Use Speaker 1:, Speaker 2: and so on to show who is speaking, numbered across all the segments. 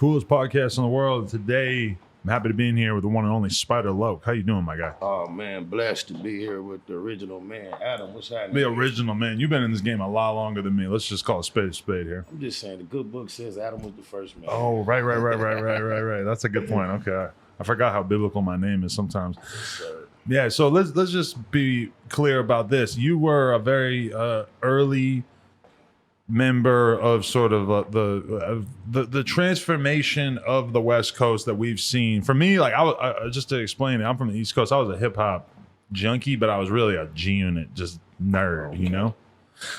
Speaker 1: coolest podcast in the world. Today, I'm happy to be in here with the one and only Spider Loke. How you doing, my guy?
Speaker 2: Oh, man, blessed to be here with the original man. Adam, what's happening?
Speaker 1: The original man. You've been in this game a lot longer than me. Let's just call a spade here.
Speaker 2: I'm just saying, the good book says Adam was the first man.
Speaker 1: Oh, right. That's a good point. Okay. I forgot how biblical my name is sometimes.
Speaker 2: Yes,
Speaker 1: yeah, so let's just be clear about this. You were a very early member of sort of the transformation of the West Coast that we've seen. For me, like I just to explain it, I'm from the East Coast. I was a hip hop junkie, but I was really a G-Unit just nerd. Okay. You know,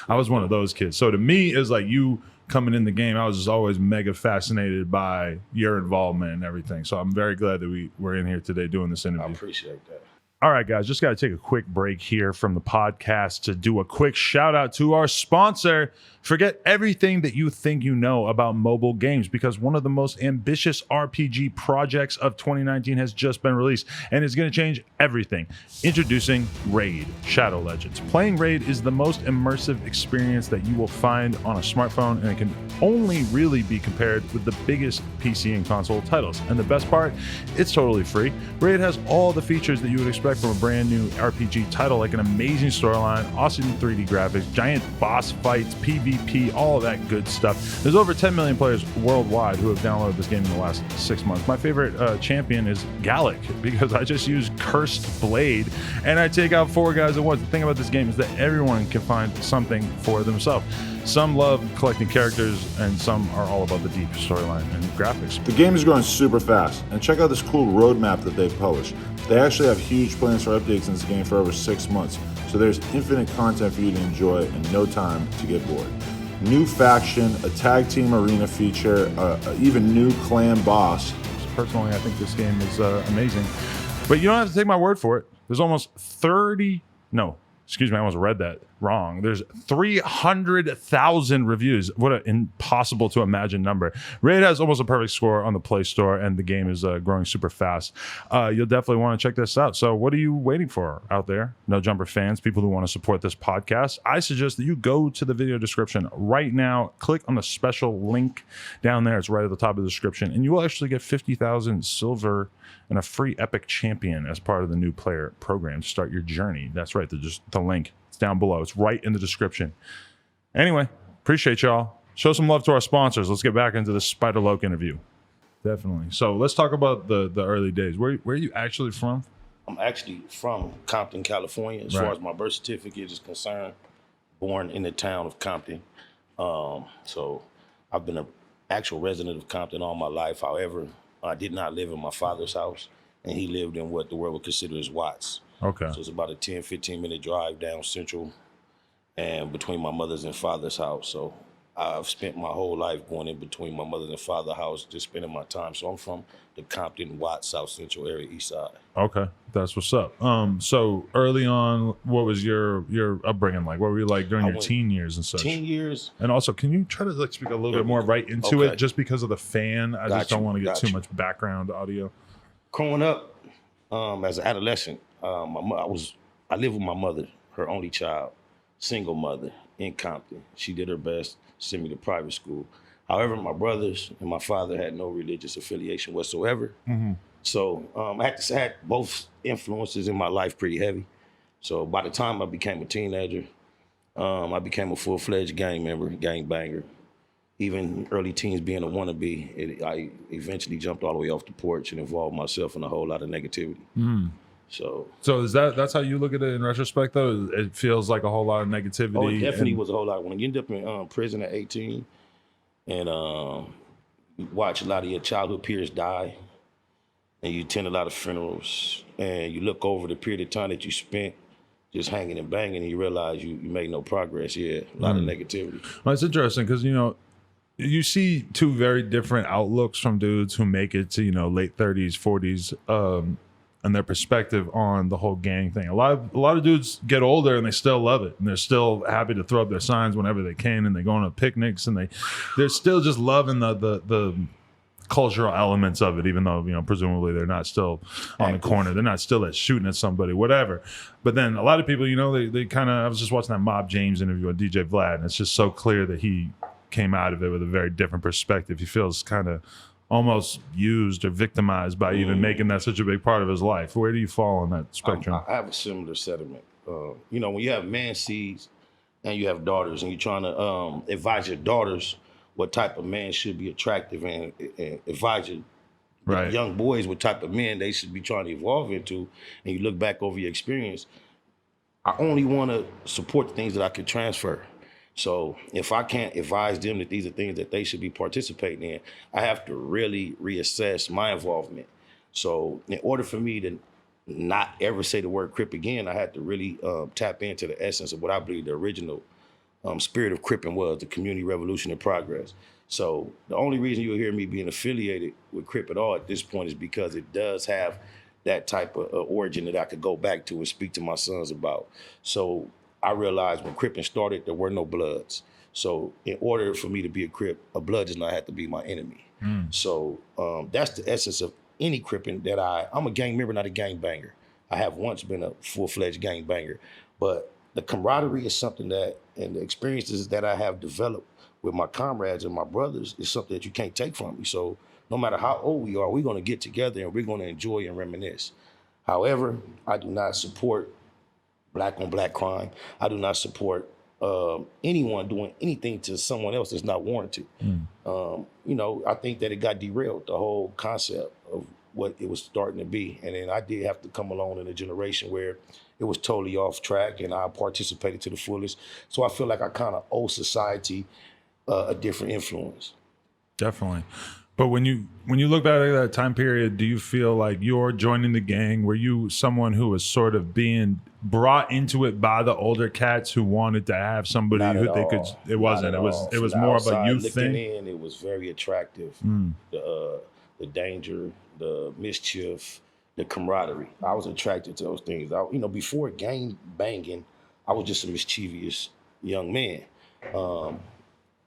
Speaker 1: I was one of those kids. So to me, it's like you coming in the game. I was just always mega fascinated by your involvement and everything. So I'm very glad that we're in here today doing this interview.
Speaker 2: I appreciate that.
Speaker 1: All right, guys, just got to take a quick break here from the podcast to do a quick shout out to our sponsor. Forget everything that you think you know about mobile games, because one of the most ambitious RPG projects of 2019 has just been released, and it's going to change everything. Introducing Raid: Shadow Legends. Playing Raid is the most immersive experience that you will find on a smartphone, and it can only really be compared with the biggest PC and console titles. And the best part, it's totally free. Raid has all the features that you would expect from a brand new RPG title, like an amazing storyline, awesome 3D graphics, giant boss fights, PvP, all of that good stuff. There's over 10 million players worldwide who have downloaded this game in the last 6 months. My favorite champion is Gallic, because I just use Cursed Blade and I take out 4 guys at once. The thing about this game is that everyone can find something for themselves. Some love collecting characters, and some are all about the deep storyline and graphics.
Speaker 3: The game is growing super fast, and check out this cool roadmap that they've published. They actually have huge plans for updates in this game for over 6 months, so there's infinite content for you to enjoy and no time to get bored. New faction, a tag team arena feature, even new clan boss.
Speaker 1: Personally, I think this game is amazing, but you don't have to take my word for it. There's almost I almost read that wrong. There's 300,000 reviews. What an impossible to imagine number. Raid has almost a perfect score on the Play Store, and the game is growing super fast. You'll definitely want to check this out. So what are you waiting for out there? No Jumper fans, people who want to support this podcast, I suggest that you go to the video description right now, click on the special link down there. It's right at the top of the description, and you will actually get 50,000 silver and a free Epic Champion as part of the new player program to start your journey. That's right, the link. It's down below. It's right in the description. Anyway, appreciate y'all. Show some love to our sponsors. Let's get back into the Spider Loke interview. Definitely. So let's talk about the early days. Where are you actually from?
Speaker 2: I'm actually from Compton, California, as far as my birth certificate is concerned. Born in the town of Compton. So I've been an actual resident of Compton all my life. However, I did not live in my father's house, and he lived in what the world would consider as Watts.
Speaker 1: Okay.
Speaker 2: So it's about a 10, 15-minute drive down Central and between my mother's and father's house. So I've spent my whole life going in between my mother's and father's house, just spending my time. So I'm from the Compton, Watts, South Central area, East Side.
Speaker 1: Okay, that's what's up. So early on, what was your upbringing like? What were you like during your teen years and such?
Speaker 2: Teen years.
Speaker 1: And also, can you try to speak a little bit more right into it, just because of the fan? I just don't want to get too much background audio.
Speaker 2: Growing up, as an adolescent, I lived with my mother, her only child, single mother in Compton. She did her best to send me to private school. However, my brothers and my father had no religious affiliation whatsoever. Mm-hmm. So I had both influences in my life pretty heavy. So by the time I became a teenager, I became a full-fledged gang member, gang banger. Even early teens being a wannabe, I eventually jumped all the way off the porch and involved myself in a whole lot of negativity. Mm. So
Speaker 1: is that's how you look at it in retrospect, though? It feels like a whole lot of negativity.
Speaker 2: Oh, it definitely was a whole lot. When you end up in prison at 18 and you watch a lot of your childhood peers die, and you attend a lot of funerals, and you look over the period of time that you spent just hanging and banging, and you realize you made no progress. Yeah, a lot of negativity.
Speaker 1: Well, it's interesting because, you see two very different outlooks from dudes who make it to, late 30s, 40s, and their perspective on the whole gang thing. A lot of dudes get older and they still love it, and they're still happy to throw up their signs whenever they can, and they go on picnics, and they're still just loving the cultural elements of it, even though presumably they're not still on the corner, they're not still shooting at somebody, whatever. But then a lot of people, they kind of. I was just watching that Mob James interview with DJ Vlad, and it's just so clear that he came out of it with a very different perspective. He feels kind of almost used or victimized by even making that such a big part of his life. Where do you fall on that spectrum?
Speaker 2: I have a similar sentiment. You know, when you have man seeds and you have daughters, and you're trying to advise your daughters what type of man should be attractive, and advise your young boys what type of men they should be trying to evolve into, and you look back over your experience, I only want to support the things that I can transfer. So if I can't advise them that these are things that they should be participating in, I have to really reassess my involvement. So in order for me to not ever say the word Crip again, I had to really tap into the essence of what I believe the original spirit of Cripping was, the community revolution in progress. So the only reason you'll hear me being affiliated with Crip at all at this point is because it does have that type of origin that I could go back to and speak to my sons about. So I realized when Cripping started, there were no Bloods. So in order for me to be a Crip, a Blood does not have to be my enemy. So that's the essence of any Cripping that I'm a gang member, not a gang banger. I have once been a full-fledged gang banger, but the camaraderie is something that, and the experiences that I have developed with my comrades and my brothers is something that you can't take from me. So no matter how old we are, we're gonna get together and we're gonna enjoy and reminisce. However, I do not support black on black crime. I do not support anyone doing anything to someone else that's not warranted. You know, I think that it got derailed, the whole concept of what it was starting to be. And then I did have to come along in a generation where it was totally off track and I participated to the fullest. So I feel like I kind of owe society a different influence.
Speaker 1: Definitely. But when you look back at that time period, do you feel like you're joining the gang? Were you someone who was sort of being brought into it by the older cats who wanted to have somebody who they could? It wasn't. It was more of a youth thing.
Speaker 2: It was very attractive. The danger, the mischief, the camaraderie. I was attracted to those things. Before gang banging, I was just a mischievous young man.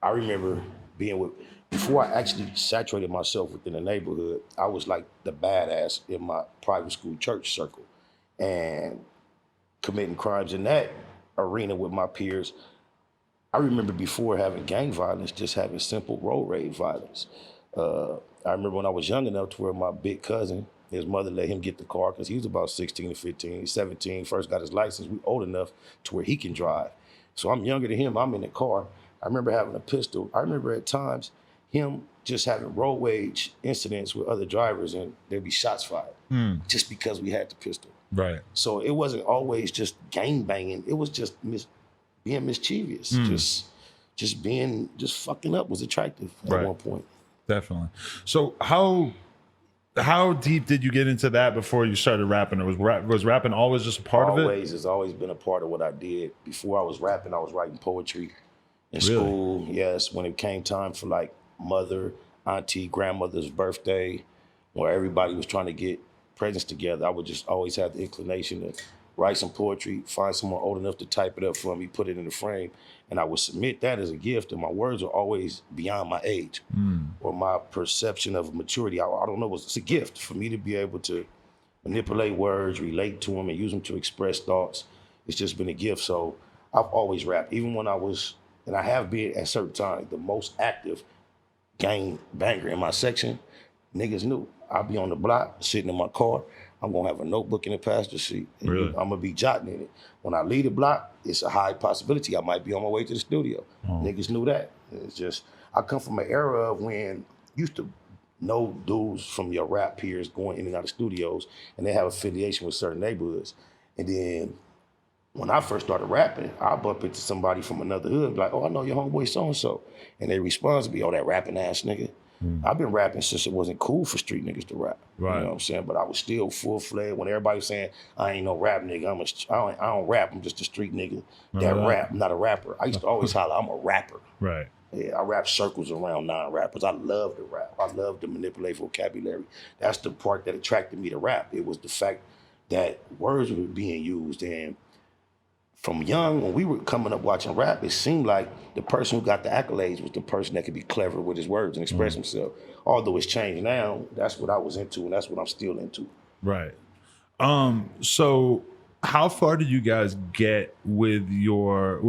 Speaker 2: I remember being before I actually saturated myself within the neighborhood, I was like the badass in my private school church circle and committing crimes in that arena with my peers. I remember before having gang violence, just having simple road rage violence. I remember when I was young enough to where my big cousin, his mother let him get the car because he was about 16 or 15, 17, first got his license. We old enough to where he can drive. So I'm younger than him, I'm in the car. I remember having a pistol. I remember at times him just having road rage incidents with other drivers and there'd be shots fired just because we had the pistol.
Speaker 1: Right.
Speaker 2: So it wasn't always just gang banging. It was just being mischievous. Just fucking up was attractive at one point.
Speaker 1: Definitely. So how deep did you get into that before you started rapping? Or was rapping always just a part of it?
Speaker 2: Always. It's always been a part of what I did. Before I was rapping, I was writing poetry in school. Yes, when it came time for like mother, auntie, grandmother's birthday, where everybody was trying to get presents together, I would just always have the inclination to write some poetry, find someone old enough to type it up for me, put it in the frame, and I would submit that as a gift, and my words are always beyond my age or my perception of maturity. I don't know, it's a gift for me to be able to manipulate words, relate to them, and use them to express thoughts. It's just been a gift. So I've always rapped, even when I was, and I have been at certain times, the most active gang banger in my section. Niggas knew. I'll be on the block, sitting in my car. I'm gonna have a notebook in the passenger seat.
Speaker 1: Really?
Speaker 2: I'm gonna be jotting in it. When I leave the block, it's a high possibility I might be on my way to the studio. Niggas knew that. It's just, I come from an era of when you used to know dudes from your rap peers going in and out of studios, and they have affiliation with certain neighborhoods. And then when I first started rapping, I bump into somebody from another hood, like, oh, I know your homeboy so-and-so. And they respond to me, oh, that rapping ass nigga. I've been rapping since it wasn't cool for street niggas to rap.
Speaker 1: Right.
Speaker 2: You know what I'm saying? But I was still full-fledged. When everybody was saying, I ain't no rap nigga, I don't rap, I'm just a street nigga that rap, I'm not a rapper. I used to always holler, I'm a rapper.
Speaker 1: Right.
Speaker 2: Yeah, I rap circles around non-rappers. I love to rap. I love to manipulate vocabulary. That's the part that attracted me to rap. It was the fact that words were being used. And from young, when we were coming up watching rap, it seemed like the person who got the accolades was the person that could be clever with his words and express himself. Although it's changed now, that's what I was into and that's what I'm still into.
Speaker 1: Right. So how far did you guys get with your,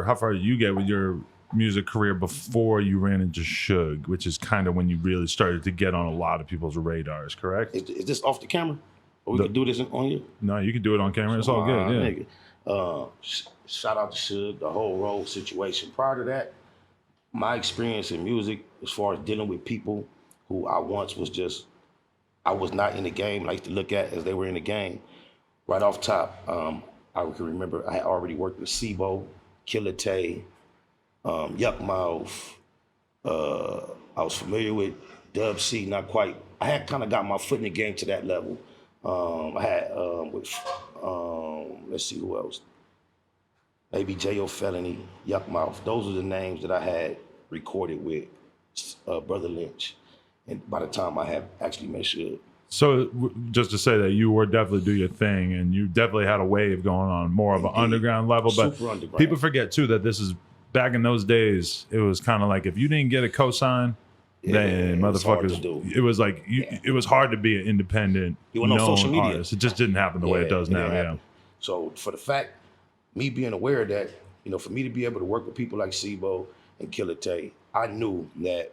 Speaker 1: how far did you get with your music career before you ran into Suge, which is kind of when you really started to get on a lot of people's radars, correct?
Speaker 2: Is this off the camera? Or we can do this on here?
Speaker 1: No, you can do it on camera. It's all good, yeah.
Speaker 2: Shout out to Suge, the whole road situation. Prior to that, my experience in music, as far as dealing with people who I once was just, I was not in the game, I used to look at as they were in the game. Right off top, I can remember I had already worked with Sibo, Killer Tay, Yuck Mouth. I was familiar with Dub C, not quite. I had kind of got my foot in the game to that level. I had with, let's see who else. Maybe J.O. Felony, Yuck Mouth. Those are the names that I had recorded with Brother Lynch. And by the time I had actually met Suge.
Speaker 1: So just to say that you were definitely do your thing, and you definitely had a wave going on, more of an underground level. But
Speaker 2: Super underground.
Speaker 1: people forget too that this is back in those days. It was kind of like if you didn't get a cosign, then motherfuckers. It was like it was hard to be an independent known
Speaker 2: social media
Speaker 1: artist. It just didn't happen the way it does now. Yeah.
Speaker 2: So for the fact, me being aware of that, for me to be able to work with people like Sibo and Killer Tay, I knew that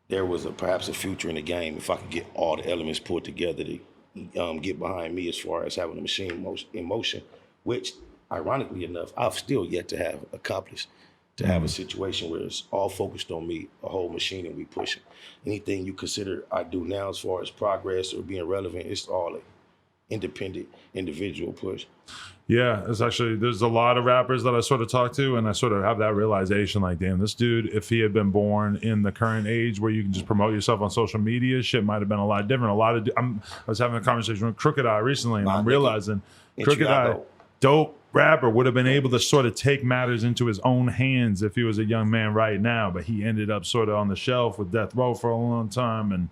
Speaker 2: there was perhaps a future in the game if I could get all the elements put together to get behind me as far as having a machine in motion, which, ironically enough, I've still yet to have accomplished, to have a situation where it's all focused on me, a whole machine, and we pushing. Anything you consider I do now as far as progress or being relevant, it's all an independent, individual push.
Speaker 1: Yeah, it's actually, there's a lot of rappers that I sort of talk to, and I sort of have that realization like, damn, this dude, if he had been born in the current age where you can just promote yourself on social media, shit might have been a lot different. I was having a conversation with Crooked Eye recently, and I'm realizing Crooked Eye, dope rapper, would have been able to sort of take matters into his own hands if he was a young man right now, but he ended up sort of on the shelf with Death Row for a long time, and,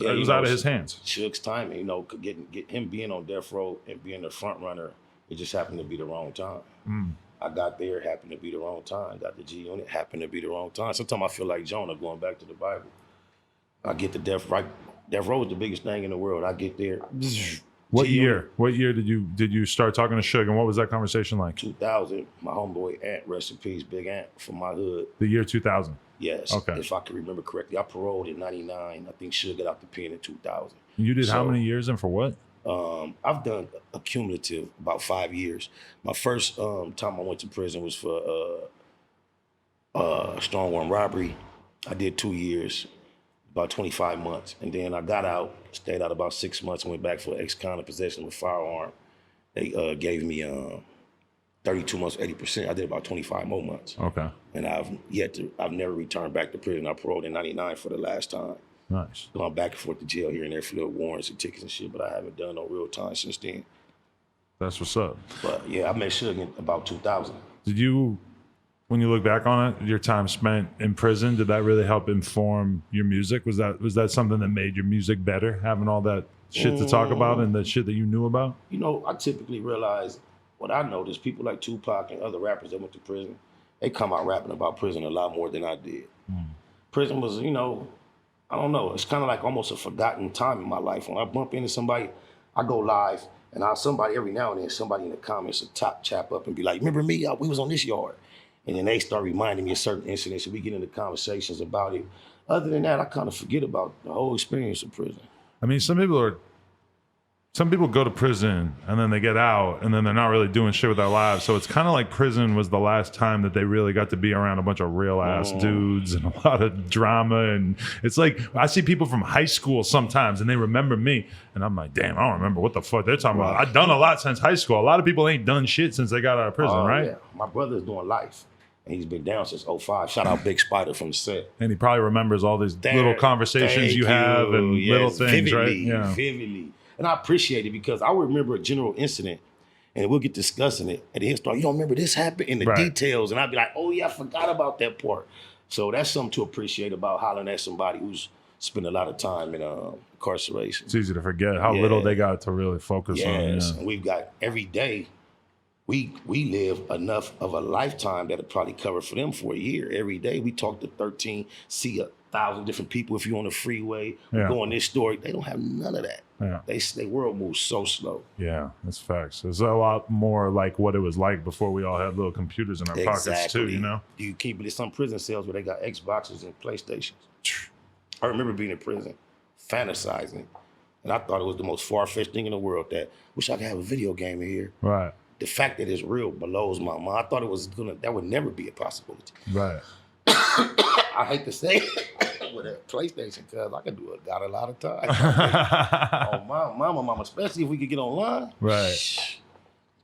Speaker 1: it was out of his hands.
Speaker 2: Suge's timing, get him being on Death Row and being the front runner, it just happened to be the wrong time. I got there, happened to be the wrong time. Got the G Unit, happened to be the wrong time. Sometimes I feel like Jonah going back to the Bible. I get the Death Row is the biggest thing in the world. I get there.
Speaker 1: What year? What year did you start talking to Suge, and what was that conversation like?
Speaker 2: 2000. My homeboy Ant, rest in peace, Big Ant from my hood.
Speaker 1: The year 2000.
Speaker 2: Yes.
Speaker 1: Okay.
Speaker 2: If I can remember correctly, I paroled in '99. I think Suge got out the pen in 2000.
Speaker 1: You did how many years and for what?
Speaker 2: I've done a cumulative about 5 years. My first time I went to prison was for strong arm robbery. I did 2 years, about 25 months, and then I got out, stayed out about 6 months, and went back for ex-con possession of a firearm. They gave me 32 months, 80%. I did about 25 more months.
Speaker 1: Okay.
Speaker 2: And I've never returned back to prison. I paroled in '99 for the last time.
Speaker 1: Nice.
Speaker 2: Gone back and forth to jail here and there for little warrants and tickets and shit, but I haven't done no real time since then.
Speaker 1: That's what's up.
Speaker 2: But yeah, I met Suge in about 2000.
Speaker 1: Did you, when you look back on it, your time spent in prison, did that really help inform your music? Was that something that made your music better, having all that shit to talk about and the shit that you knew about?
Speaker 2: I typically realize what I noticed, people like Tupac and other rappers that went to prison, they come out rapping about prison a lot more than I did. Prison was, I don't know, it's kind of like almost a forgotten time in my life. When I bump into somebody, I go live, and somebody every now and then, somebody in the comments will chap up and be like, remember me? We was on this yard. And then they start reminding me of certain incidents, and we get into conversations about it. Other than that, I kind of forget about the whole experience of prison.
Speaker 1: I mean, some people go to prison and then they get out and then they're not really doing shit with their lives. So it's kind of like prison was the last time that they really got to be around a bunch of real ass dudes and a lot of drama. And it's like, I see people from high school sometimes and they remember me. And I'm like, damn, I don't remember what the fuck they're talking about. I've done a lot since high school. A lot of people ain't done shit since they got out of prison, right? Yeah.
Speaker 2: My brother's doing life. And he's been down since 2005. Shout out Big Spider from the set.
Speaker 1: And he probably remembers all these little conversations you have and little things,
Speaker 2: vividly,
Speaker 1: right? Yeah.
Speaker 2: Vividly. And I appreciate it because I remember a general incident and we'll get discussing it. And he'll start, you don't remember this happened in the details. And I'd be like, oh yeah, I forgot about that part. So that's something to appreciate about hollering at somebody who's spent a lot of time in incarceration.
Speaker 1: It's easy to forget how little they got to really focus on.
Speaker 2: Yes, and we've got every day we live enough of a lifetime that'll probably cover for them for a year. Every day we talk to 13, see 1,000 different people. If you're on the freeway, we go in this store, they don't have none of that.
Speaker 1: Yeah.
Speaker 2: They world moves so slow.
Speaker 1: Yeah, that's facts. It's a lot more like what it was like before we all had little computers in our pockets too, you know?
Speaker 2: You keep it in some prison cells where they got Xboxes and PlayStations. I remember being in prison, fantasizing, and I thought it was the most far-fetched thing in the world that wish I could have a video game in here.
Speaker 1: Right.
Speaker 2: The fact that it's real blows my mind. I thought it was that would never be a possibility.
Speaker 1: Right.
Speaker 2: I hate to say it with a PlayStation because I could do it. Got a lot of time. Oh, mama, especially if we could get online.
Speaker 1: Right.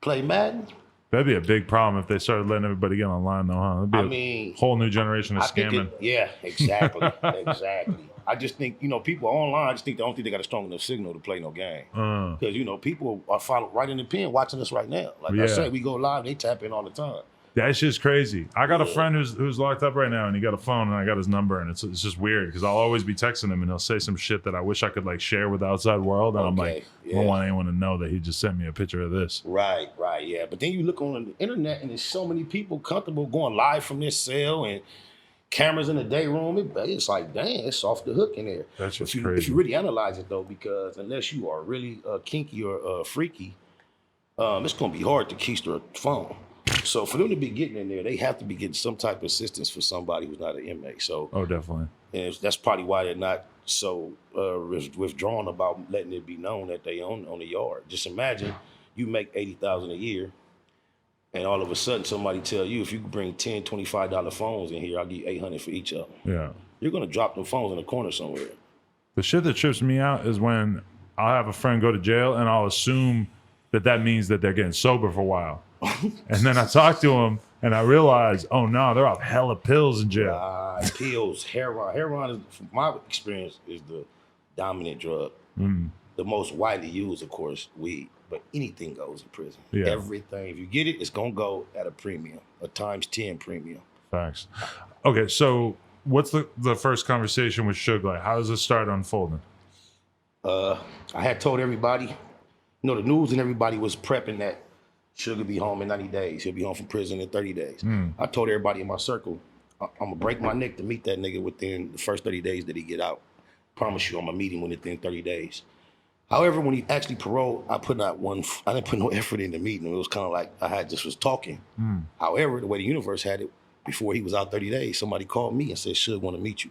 Speaker 2: Play Madden.
Speaker 1: That'd be a big problem if they started letting everybody get online, though, huh? That'd be a whole new generation of scamming.
Speaker 2: Yeah, exactly. Exactly. I just think, people online, I just think they don't think they got a strong enough signal to play no game. Because, people are following right in the pen watching us right now. Like I said, we go live, they tap in all the time.
Speaker 1: That shit's crazy. I got a friend who's locked up right now, and he got a phone, and I got his number, and it's just weird because I'll always be texting him, and he'll say some shit that I wish I could like share with the outside world, and I'm like, I don't want anyone to know that he just sent me a picture of this.
Speaker 2: Right, yeah. But then you look on the internet, and there's so many people comfortable going live from this cell, and cameras in the day room. It's like, dang, it's off the hook in there.
Speaker 1: That's just
Speaker 2: crazy. If you really analyze it though, because unless you are really kinky or freaky, it's gonna be hard to keister a phone. So for them to be getting in there, they have to be getting some type of assistance for somebody who's not an inmate. So
Speaker 1: definitely.
Speaker 2: And that's probably why they're not so withdrawn about letting it be known that they own on the yard. Just imagine you make $80,000 a year, and all of a sudden somebody tell you if you bring $10, $25 phones in here, I'll give you $800 for each of them.
Speaker 1: Yeah.
Speaker 2: You're gonna drop them phones in a corner somewhere.
Speaker 1: The shit that trips me out is when I'll have a friend go to jail and I'll assume that means that they're getting sober for a while. And then I talk to them and I realize, oh no, they're off hella pills in jail.
Speaker 2: Pills, heroin. Heroin, is, from my experience, is the dominant drug. The most widely used, of course, weed. But anything goes in prison. Yeah. Everything. If you get it, it's going to go at a premium, a times 10 premium.
Speaker 1: Facts. Okay, so what's the first conversation with Suge like? How does it start unfolding?
Speaker 2: I had told everybody, the news and everybody was prepping that Suge will be home in 90 days. He'll be home from prison in 30 days. I told everybody in my circle, I'm going to break my neck to meet that nigga within the first 30 days that he get out. Promise you I'm going to meet him within 30 days. However, when he actually paroled, I didn't put no effort into meeting him. It was kind of like I just was talking. However, the way the universe had it, before he was out 30 days, somebody called me and said, Suge want to meet you.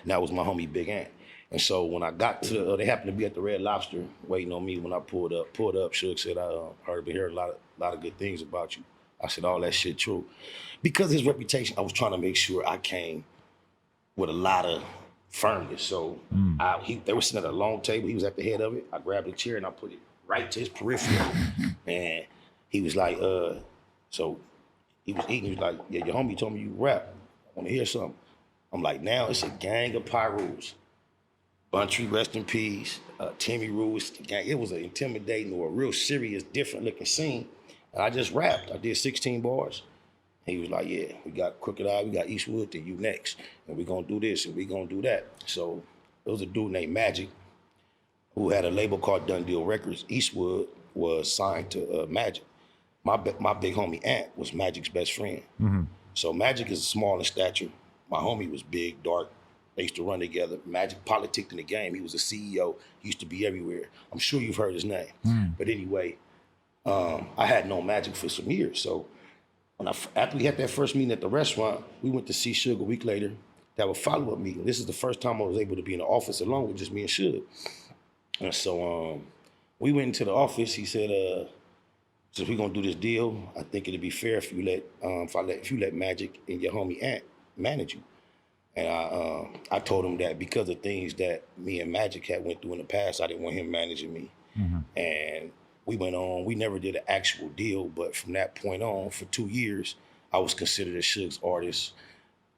Speaker 2: And that was my homie Big Ant. And so when I got to, they happened to be at the Red Lobster waiting on me when I pulled up. Suge said, I heard a lot of good things about you. I said, all that shit true. Because of his reputation, I was trying to make sure I came with a lot of firmness. So they were sitting at a long table. He was at the head of it. I grabbed a chair and I put it right to his peripheral. And he was like, so he was eating. He was like, yeah, your homie told me you rap. I want to hear something. I'm like, now it's a gang of Pyrus. Buntry, rest in peace. Timmy Ruiz, the gang. It was an intimidating or a real serious, different looking scene. And I just rapped. I did 16 bars. He was like, yeah, we got Crooked Eye, we got Eastwood, then you next. And we gonna do this and we gonna do that. So there was a dude named Magic who had a label called Done Deal Records. Eastwood was signed to Magic. My big homie Ant was Magic's best friend. So Magic is small in stature. My homie was big, dark. They used to run together. Magic politicked in the game. He was a CEO. He used to be everywhere. I'm sure you've heard his name. But anyway, I had known Magic for some years. So after we had that first meeting at the restaurant, we went to see Suge a week later. That was a follow-up meeting. This is the first time I was able to be in the office alone with just me and Suge. And so we went into the office. He said, since we're gonna do this deal, I think it'd be fair if you let Magic and your homie Ant manage you. And I told him that because of things that me and Magic had went through in the past, I didn't want him managing me. And we went on. We never did an actual deal, but from that point on, for 2 years, I was considered a Suge's artist.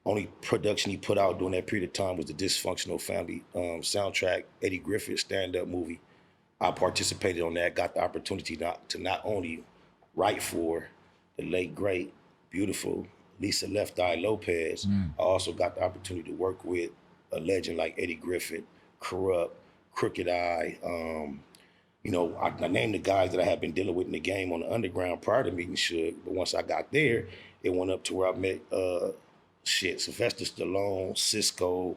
Speaker 2: Only production he put out during that period of time was the Dysfunctional Family soundtrack, Eddie Griffith stand-up movie. I participated on that, got the opportunity to not only write for the late, great, beautiful Lisa Left Eye Lopez, I also got the opportunity to work with a legend like Eddie Griffith, Corrupt, Crooked Eye, you know, I named the guys that I had been dealing with in the game on the underground prior to meeting Suge. But once I got there, it went up to where I met Sylvester Stallone, Cisco,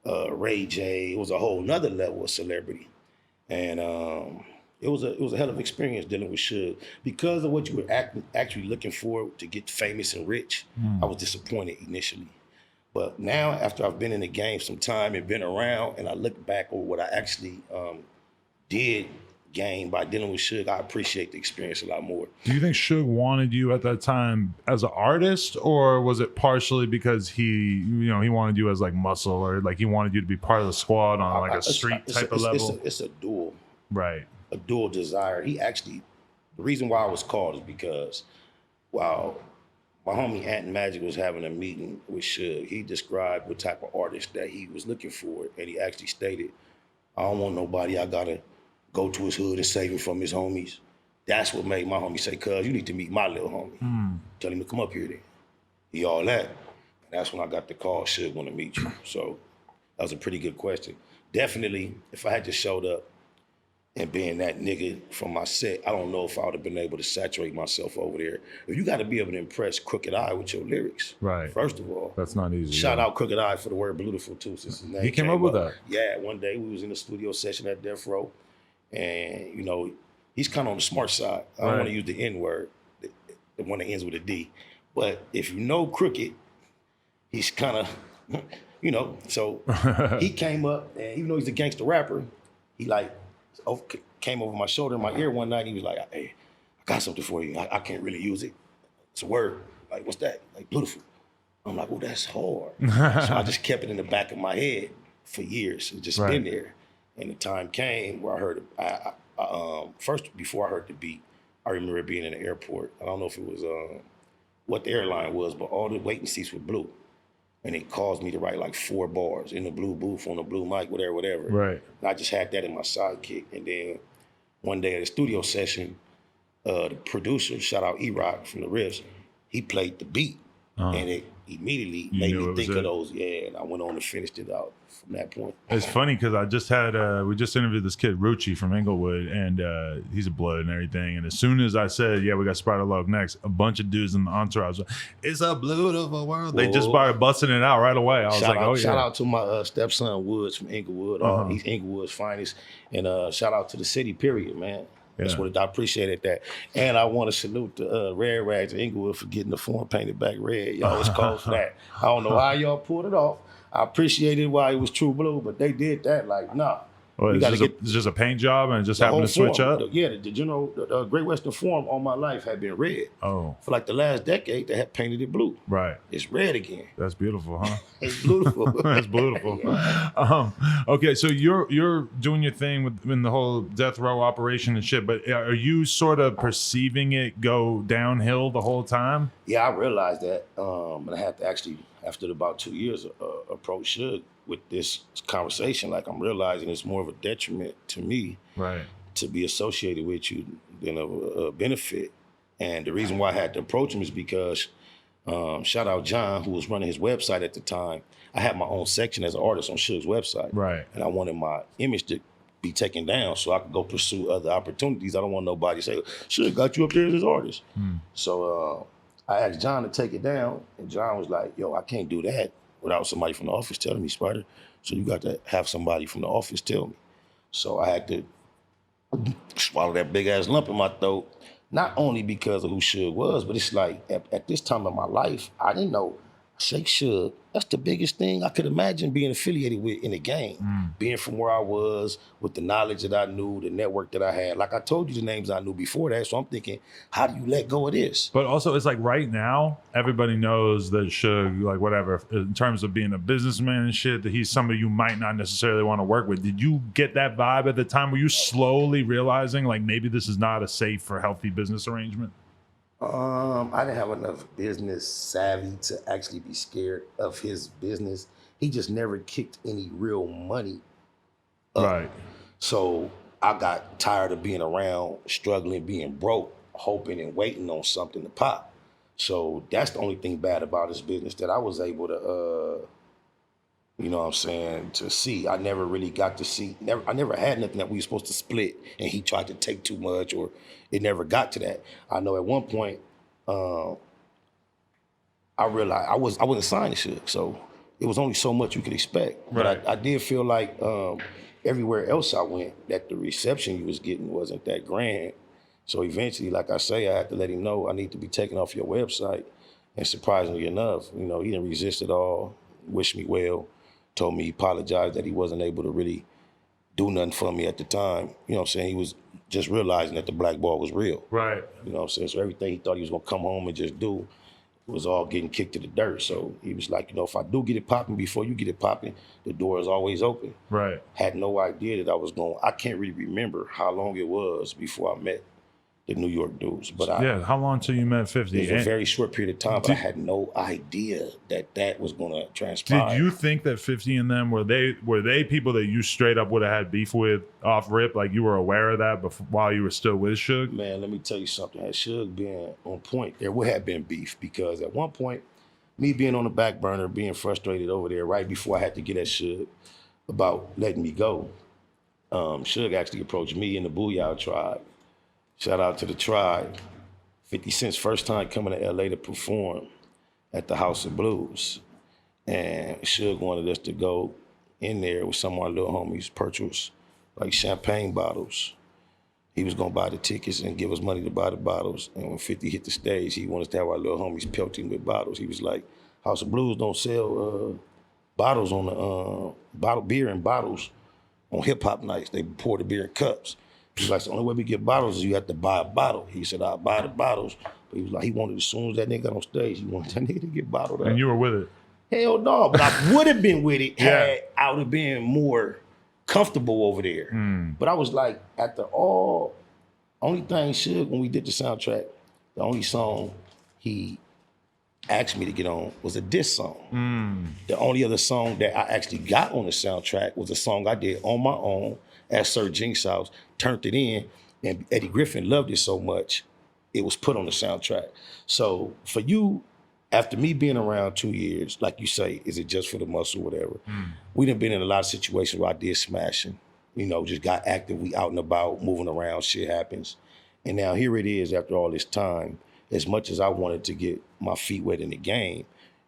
Speaker 2: Ray J. It was a whole nother level of celebrity. And it was a hell of an experience dealing with Suge. Because of what you were actually looking for to get famous and rich, I was disappointed initially. But now, after I've been in the game some time and been around, and I look back over what I actually did gain by dealing with Suge, I appreciate the experience a lot more.
Speaker 1: Do you think Suge wanted you at that time as an artist, or was it partially because he wanted you as like muscle, or like he wanted you to be part of the squad on like a street type of level?
Speaker 2: It's a dual,
Speaker 1: right?
Speaker 2: A dual desire. He actually, the reason why I was called is because while my homie Ant Magic was having a meeting with Suge, he described what type of artist that he was looking for, and he actually stated, "I don't want nobody I gotta go to his hood and save him from his homies." That's what made my homie say, "Cuz, you need to meet my little homie. Tell him to come up here then." He all that. And that's when I got the call, Suge want to meet you. So that was a pretty good question. Definitely, if I had just showed up and being that nigga from my set, I don't know if I would have been able to saturate myself over there. If you got to be able to impress Crooked I with your lyrics,
Speaker 1: right?
Speaker 2: First of all,
Speaker 1: that's not easy.
Speaker 2: Shout out Crooked I for the word Bluetiful too. Since his name
Speaker 1: he came up with that.
Speaker 2: Yeah, one day we was in a studio session at Death Row, and you know he's kind of on the smart side. I don't want to use the N word, the one that ends with a D, but if you know Crooked, he's kind of, you know. So he came up, and even though he's a gangster rapper, he like came over my shoulder in my ear one night. And he was like, "Hey, I got something for you. I can't really use it. It's a word. Like, what's that? Like, Bluetiful." I'm like, "Oh, that's hard." So I just kept it in the back of my head for years. It's just been there. And the time came where I heard it. First, before I heard the beat, I remember being in the airport. I don't know if it was what the airline was, but all the waiting seats were blue. And it caused me to write like 4 bars in the blue booth, on the blue mic, whatever. Right. And I just had that in my sidekick. And then one day at a studio session, the producer, shout out E-Rock from the Riffs, he played the beat. And it immediately made me think of those. Yeah, and I went on and finished it out from that point.
Speaker 1: It's funny because I just had, we just interviewed this kid, Rucci from Inglewood, and he's a blood and everything. And as soon as I said, yeah, we got Spider Love next, a bunch of dudes in the entourage, it's a Bluetiful world. They just started busting it out right away. I was like, oh yeah.
Speaker 2: Shout out to my stepson Woods from Inglewood. He's Inglewood's finest. And shout out to the city, period, man. That's what I appreciated that. And I want to salute the Red Rags of Inglewood for getting the form painted back red. Y'all was called for that. I don't know how y'all pulled it off. I appreciated why it was True Blue, but they did that like, nah.
Speaker 1: Well, it's just a paint job and it just happened to switch up?
Speaker 2: The Great Western Forum all my life had been red. Oh. For like the last decade, they had painted it blue. Right. It's red again.
Speaker 1: That's beautiful, huh?
Speaker 2: It's beautiful.
Speaker 1: That's beautiful. Okay, so you're doing your thing in the whole death row operation and shit, but are you sort of perceiving it go downhill the whole time?
Speaker 2: Yeah, I realized that. And I had to actually, after about 2 years, approach Suge with this conversation. Like, I'm realizing it's more of a detriment to me to be associated with you than a benefit. And the reason why I had to approach him is because, shout out John, who was running his website at the time. I had my own section as an artist on Suge's website. Right. And I wanted my image to be taken down so I could go pursue other opportunities. I don't want nobody to say, Suge got you up there as an artist. So I asked John to take it down, and John was like, yo, I can't do that without somebody from the office telling me, Spider. So you got to have somebody from the office tell me. So I had to swallow that big ass lump in my throat, not only because of who Suge was, but it's like at this time of my life, I didn't know Shake Suge. That's the biggest thing I could imagine being affiliated with in the game. Being from where I was, with the knowledge that I knew, the network that I had. Like I told you the names I knew before that, so I'm thinking, how do you let go of this?
Speaker 1: But also, it's like right now, everybody knows that Suge, like whatever, in terms of being a businessman and shit, that he's somebody you might not necessarily want to work with. Did you get that vibe at the time? Were you slowly realizing like maybe this is not a safe or healthy business arrangement?
Speaker 2: I didn't have enough business savvy to actually be scared of his business. He just never kicked any real money up. Right. So I got tired of being around, struggling, being broke, hoping and waiting on something to pop. So that's the only thing bad about his business, that I was able to, You know what I'm saying? To see, I never really got to see. I never had nothing that we were supposed to split, and he tried to take too much, or it never got to that. I know at one point, I realized I wasn't signed to Suge, so it was only so much you could expect.
Speaker 1: Right.
Speaker 2: But I did feel like everywhere else I went, that the reception you was getting wasn't that grand. So eventually, like I say, I had to let him know I need to be taken off your website. And surprisingly enough, you know, he didn't resist at all. Wished me well. Told me he apologized that he wasn't able to really do nothing for me at the time. You know what I'm saying? He was just realizing that the black ball was real.
Speaker 1: Right.
Speaker 2: You know what I'm saying? So everything he thought he was gonna come home and just do was all getting kicked to the dirt. So he was like, you know, if I do get it popping before you get it popping, the door is always open.
Speaker 1: Right.
Speaker 2: Had no idea that I can't really remember how long it was before I met the New York dudes. But
Speaker 1: how long till you met 50?
Speaker 2: It was a very short period of time, but I had no idea that was going to transpire.
Speaker 1: Did you think that 50 and them, were they people that you straight up would have had beef with off rip? Like you were aware of that while you were still with Suge?
Speaker 2: Man, let me tell you something. Had Suge been on point, there would have been beef, because at one point, me being on the back burner, being frustrated over there right before I had to get at Suge about letting me go, Suge actually approached me and the Booyah Tribe. Shout out to the Tribe. 50 Cent's first time coming to LA to perform at the House of Blues. And Suge wanted us to go in there with some of our little homies, purchase like champagne bottles. He was gonna buy the tickets and give us money to buy the bottles. And when 50 hit the stage, he wanted us to have our little homies pelting with bottles. He was like, House of Blues don't sell bottles on the beer in bottles on hip hop nights. They pour the beer in cups. He was like, the only way we get bottles is you have to buy a bottle. He said, I'll buy the bottles. But he was like, he wanted, as soon as that nigga got on stage, he wanted that nigga to get bottled up.
Speaker 1: And you were with it?
Speaker 2: Hell no, but I would have been with it had I would have been more comfortable over there. But I was like, only thing Suge, when we did the soundtrack, the only song he asked me to get on was a diss song. The only other song that I actually got on the soundtrack was a song I did on my own at Sir Jinx's house, turned it in, and Eddie Griffin loved it so much, it was put on the soundtrack. So for you, after me being around 2 years, like you say, is it just for the muscle, whatever, we done been in a lot of situations where I did smashing, you know, just got active, we out and about, moving around, shit happens. And now here it is after all this time, as much as I wanted to get my feet wet in the game,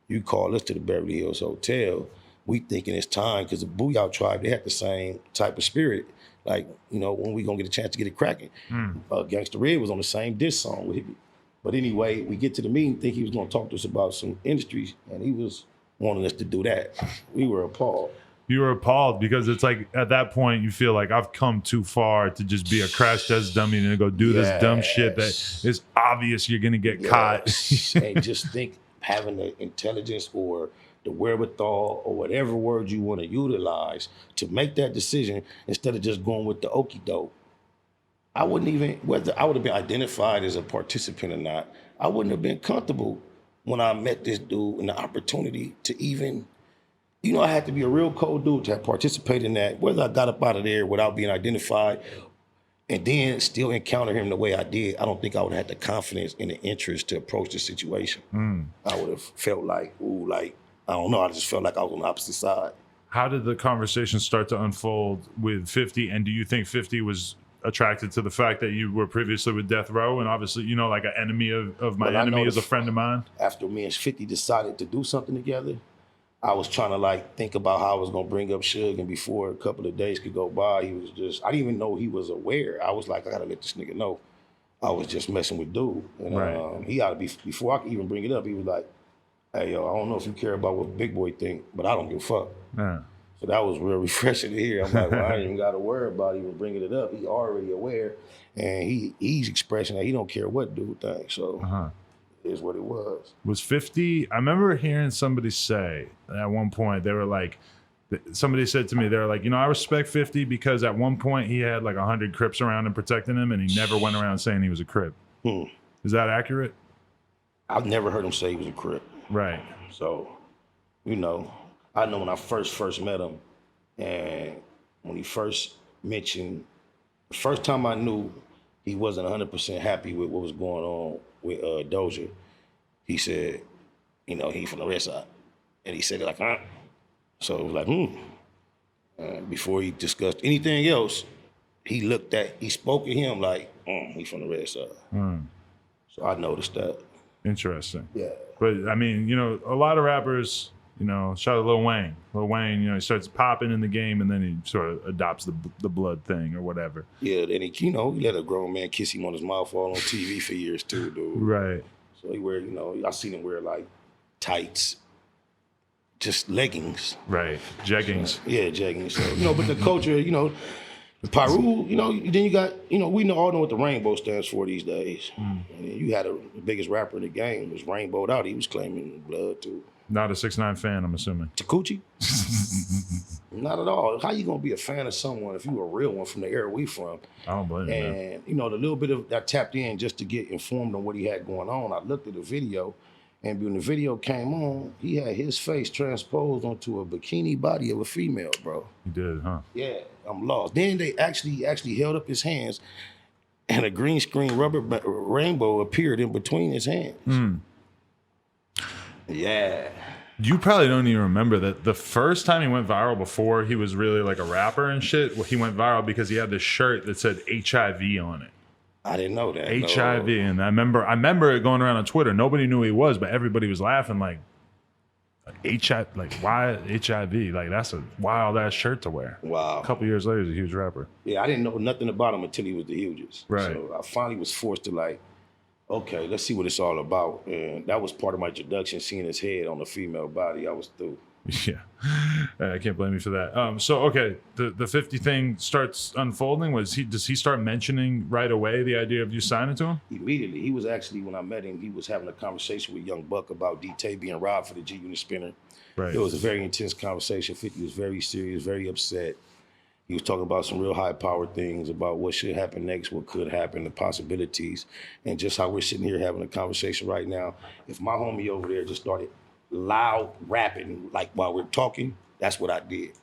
Speaker 2: you call us to the Beverly Hills Hotel, we thinking it's time, because the Booyah Tribe, they had the same type of spirit. Like, you know, when we gonna get a chance to get it cracking? Gangsta Red was on the same diss song with him. But anyway, we get to the meeting, think he was gonna talk to us about some industries, and he was wanting us to do that. We were appalled.
Speaker 1: You were appalled because it's like, at that point, you feel like I've come too far to just be a crash test dummy and go do this dumb shit that is obvious you're gonna get caught.
Speaker 2: And just think, having the intelligence or the wherewithal or whatever word you want to utilize to make that decision instead of just going with the okie doke. I wouldn't even, whether I would have been identified as a participant or not, I wouldn't have been comfortable when I met this dude and the opportunity to even, you know, I had to be a real cold dude to have participated in that, whether I got up out of there without being identified and then still encounter him the way I did. I don't think I would have had the confidence and the interest to approach the situation. I would have felt like, I don't know, I just felt like I was on the opposite side.
Speaker 1: How did the conversation start to unfold with 50? And do you think 50 was attracted to the fact that you were previously with Death Row and obviously, you know, like an enemy of my enemy is a friend of mine? After
Speaker 2: me and 50 decided to do something together, I was trying to like think about how I was gonna bring up Suge, and before a couple of days could go by, he was just, I didn't even know he was aware. I was like, I gotta let this nigga know I was just messing with dude. And he ought to be, before I could even bring it up, he was like, hey, yo, I don't know if you care about what Big Boy think, but I don't give a fuck. So that was real refreshing to hear. I'm like, well, I ain't even got to worry about even bringing it up. He already aware, and he's expressing that he don't care what dude thinks. So it is what it was.
Speaker 1: Was 50, I remember hearing somebody say at one point, they were like, somebody said to me, they were like, you know, I respect 50 because at one point he had like 100 Crips around him protecting him, and he never went around saying he was a Crip. Is that accurate?
Speaker 2: I've never heard him say he was a Crip.
Speaker 1: Right.
Speaker 2: So, you know, I know when I first met him, and when he first mentioned, the first time I knew he wasn't 100% happy with what was going on with Doja, he said, you know, he from the West Side. And he said it like, huh? So it was like, before he discussed anything else, he spoke at him like, he's from the red side. So I noticed that.
Speaker 1: Interesting.
Speaker 2: Yeah.
Speaker 1: But I mean, you know, a lot of rappers, you know, shout out Lil Wayne. Lil Wayne, you know, he starts popping in the game and then he sort of adopts the blood thing or whatever.
Speaker 2: Yeah, then he let a grown man kiss him on his mouth all on TV for years too, dude.
Speaker 1: Right.
Speaker 2: So he wear, you know, I seen him wear like tights, just leggings.
Speaker 1: Right. Jeggings.
Speaker 2: Yeah, jeggings. So, you know, but the culture, you know, the Pyru, you know, then you got, you know, we all know what the rainbow stands for these days. And then you had the biggest rapper in the game was rainbowed out. He was claiming blood too.
Speaker 1: Not a 6ix9ine fan, I'm assuming.
Speaker 2: Takuchi? Not at all. How you gonna be a fan of someone if you a real one from the era we from?
Speaker 1: I don't blame you, man.
Speaker 2: And, you know, the little bit of that tapped in just to get informed on what he had going on. I looked at the video, and when the video came on, he had his face transposed onto a bikini body of a female, bro.
Speaker 1: He did, huh?
Speaker 2: Yeah, I'm lost. Then they actually held up his hands, and a green screen rubber rainbow appeared in between his hands. Yeah.
Speaker 1: You probably don't even remember that the first time he went viral before he was really like a rapper and shit, he went viral because he had this shirt that said HIV on it.
Speaker 2: I didn't know that.
Speaker 1: HIV.
Speaker 2: No.
Speaker 1: And I remember it going around on Twitter. Nobody knew who he was, but everybody was laughing like HIV, like why HIV? Like that's a wild ass shirt to wear.
Speaker 2: Wow.
Speaker 1: A couple years later, he's a huge rapper.
Speaker 2: Yeah, I didn't know nothing about him until he was the hugest.
Speaker 1: Right.
Speaker 2: So I finally was forced to like, okay, let's see what it's all about. And that was part of my introduction, seeing his head on a female body. I was through.
Speaker 1: Yeah, I can't blame you for that. So okay, the 50 thing starts unfolding. Does he start mentioning right away the idea of you signing to him?
Speaker 2: Immediately. He was actually, when I met him, he was having a conversation with Young Buck about D-Tay being robbed for the G-Unit spinner.
Speaker 1: Right.
Speaker 2: It was a very intense conversation. 50 was very serious, very upset. He was talking about some real high-powered things, about what should happen next, what could happen, the possibilities, and just how we're sitting here having a conversation right now. If my homie over there just started loud rapping, like while we're talking, that's what I did.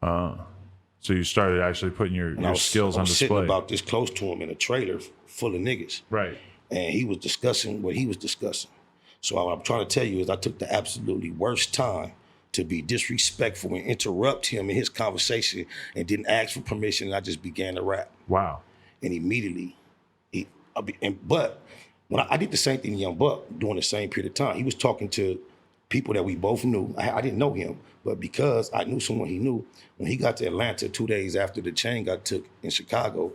Speaker 1: So you started actually putting your skills on
Speaker 2: I was
Speaker 1: display.
Speaker 2: sitting about this close to him in a trailer full of niggas.
Speaker 1: Right.
Speaker 2: And he was discussing what he was discussing. So what I'm trying to tell you is I took the absolutely worst time to be disrespectful and interrupt him in his conversation and didn't ask for permission, and I just began to rap.
Speaker 1: Wow.
Speaker 2: And immediately, but when I did the same thing to Young Buck during the same period of time, he was talking to people that we both knew. I didn't know him, but because I knew someone he knew, when he got to Atlanta 2 days after the chain got took in Chicago,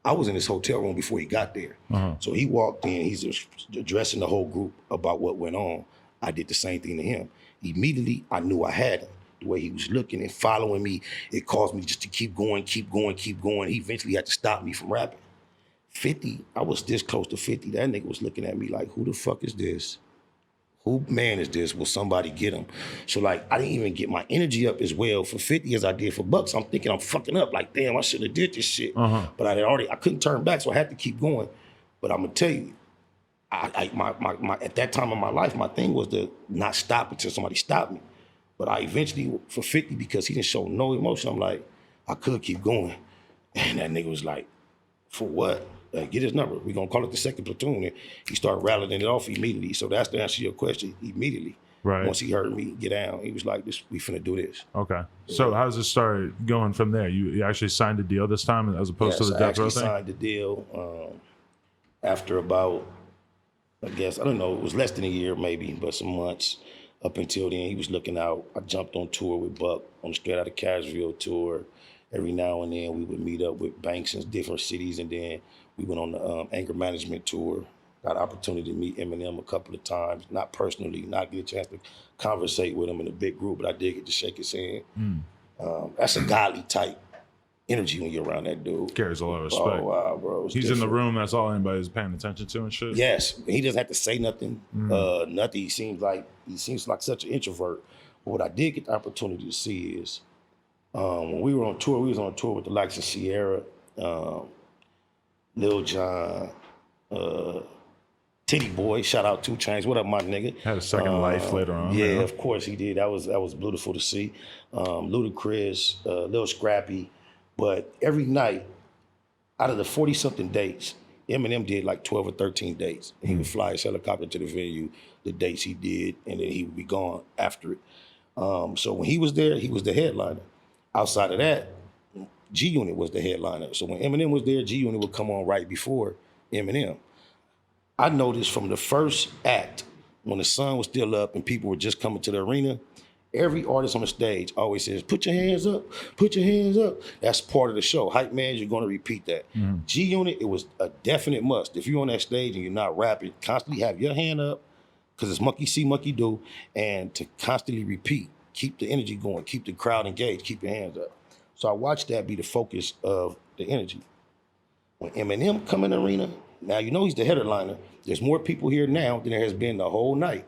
Speaker 2: I was in his hotel room before he got there. So he walked in, he's just addressing the whole group about what went on. I did the same thing to him. Immediately, I knew I had him. The way he was looking and following me, it caused me just to keep going. He eventually had to stop me from rapping. 50, I was this close to 50. That nigga was looking at me like, who the fuck is this? Who man is this? Will somebody get him? So like, I didn't even get my energy up as well for 50 as I did for Bucks. I'm thinking I'm fucking up. Like, damn, I shouldn't have did this shit. But I couldn't turn back, so I had to keep going. But I'm gonna tell you, my at that time of my life, my thing was to not stop until somebody stopped me. But I eventually, for 50, because he didn't show no emotion, I'm like, I could keep going. And that nigga was like, for what? Get his number. We're gonna call it the second platoon. And he started rattling it off immediately. So that's the answer to your question, immediately.
Speaker 1: Right.
Speaker 2: Once he heard me get down, he was like, we finna do this.
Speaker 1: Okay. So how does it start going from there? You actually signed a deal this time as opposed to the death row thing?
Speaker 2: I signed the deal after about, I guess, I don't know, it was less than a year maybe, but some months. Up until then, he was looking out. I jumped on tour with Buck on the Straight Outta Cashville tour. Every now and then we would meet up with Banks in different cities, and then we went on the anger management tour. Got an opportunity to meet Eminem a couple of times, not personally, not get a chance to conversate with him in a big group, but I did get to shake his hand. That's a godly type energy when you're around that dude.
Speaker 1: Carries a lot of respect.
Speaker 2: Oh, wow, bro.
Speaker 1: He's
Speaker 2: different.
Speaker 1: in the room, that's all anybody's paying attention to and shit?
Speaker 2: Yes, he doesn't have to say nothing, nothing. He seems like such an introvert. But what I did get the opportunity to see is, when we was on tour with the likes of Sierra, Lil Jon, Titty Boy, shout out 2 Chainz. What up, my nigga?
Speaker 1: Had a second life later on.
Speaker 2: Yeah, of course he did. That was beautiful to see. Ludacris, Lil Scrappy. But every night, out of the 40-something dates, Eminem did like 12 or 13 dates. He would fly his helicopter to the venue, the dates he did, and then he would be gone after it. So when he was there, he was the headliner. Outside of that, G Unit was the headliner. So when Eminem was there, G Unit would come on right before Eminem. I noticed from the first act, when the sun was still up and people were just coming to the arena, every artist on the stage always says, put your hands up, put your hands up. That's part of the show. Hype man, you're gonna repeat that. G Unit, it was a definite must. If you're on that stage and you're not rapping, constantly have your hand up, because it's monkey see, monkey do, and to constantly repeat, keep the energy going, keep the crowd engaged, keep your hands up. So I watched that be the focus of the energy. When Eminem come in the arena, now you know he's the headliner. There's more people here now than there has been the whole night.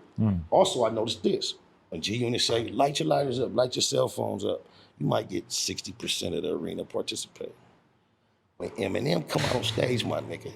Speaker 2: Also, I noticed this. When G Unit say, light your lighters up, light your cell phones up, you might get 60% of the arena participate. When Eminem come out on stage, my nigga,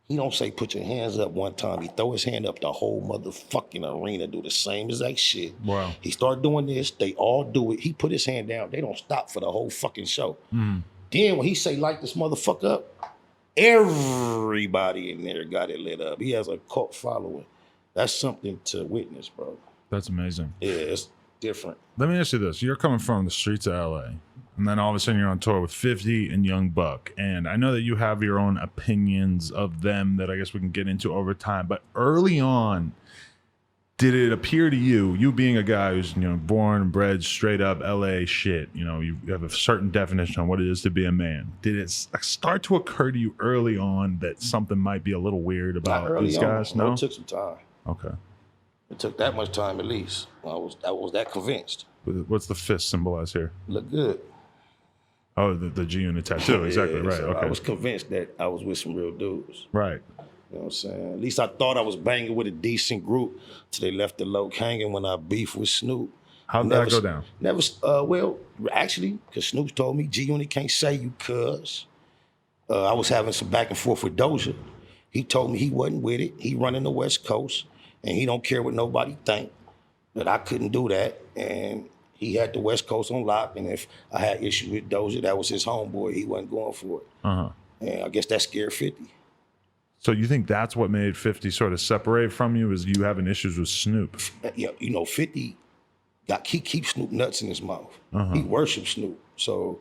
Speaker 2: he don't say put your hands up one time. He throw his hand up, the whole motherfucking arena do the same exact shit.
Speaker 1: Wow.
Speaker 2: He start doing this, they all do it. He put his hand down, they don't stop for the whole fucking show. Then when he say light this motherfucker up, everybody in there got it lit up. He has a cult following. That's something to witness, bro.
Speaker 1: That's amazing.
Speaker 2: Yeah, it's different.
Speaker 1: Let me ask you this. You're coming from the streets of LA, and then all of a sudden you're on tour with 50 and Young Buck. And I know that you have your own opinions of them that I guess we can get into over time. But early on, did it appear to you, you being a guy who's, born and bred straight up LA shit, you have a certain definition on what it is to be a man. Did it start to occur to you early on that something might be a little weird about these guys?
Speaker 2: No, it took some time.
Speaker 1: Okay.
Speaker 2: It took that much time at least. I was that convinced.
Speaker 1: What's the fist symbolize here?
Speaker 2: Look good.
Speaker 1: Oh, the G Unit tattoo. Exactly. Right.
Speaker 2: So
Speaker 1: Okay.
Speaker 2: I was convinced that I was with some real dudes.
Speaker 1: Right.
Speaker 2: You know what I'm saying? At least I thought I was banging with a decent group till they left the loke hanging when I beefed with Snoop.
Speaker 1: How did that go down?
Speaker 2: Well, actually, because Snoop told me, G Unit can't say you cuz. I was having some back and forth with Doja. He told me he wasn't with it. He running the West Coast. And he don't care what nobody think, that I couldn't do that. And he had the West Coast on lock. And if I had issue with Doja, that was his homeboy. He wasn't going for it. And I guess that scared 50.
Speaker 1: So you think that's what made 50 sort of separate from you, is you having issues with Snoop?
Speaker 2: Yeah, 50 he keeps Snoop nuts in his mouth. He worships Snoop. So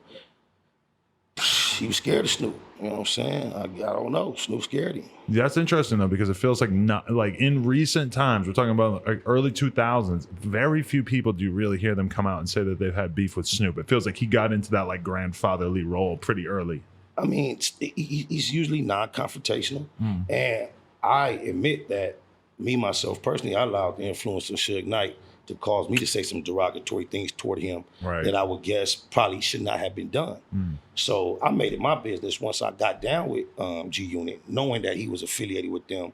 Speaker 2: he was scared of Snoop. You know what I'm saying? I don't know. Snoop scared him.
Speaker 1: That's interesting though, because it feels like not like in recent times, we're talking about like early 2000s, very few people do you really hear them come out and say that they've had beef with Snoop. It feels like he got into that like grandfatherly role pretty early.
Speaker 2: I mean, he's usually non-confrontational. And I admit that myself personally, I allowed the influence of Suge Knight to cause me to say some derogatory things toward him that I would guess probably should not have been done. So I made it my business once I got down with G Unit, knowing that he was affiliated with them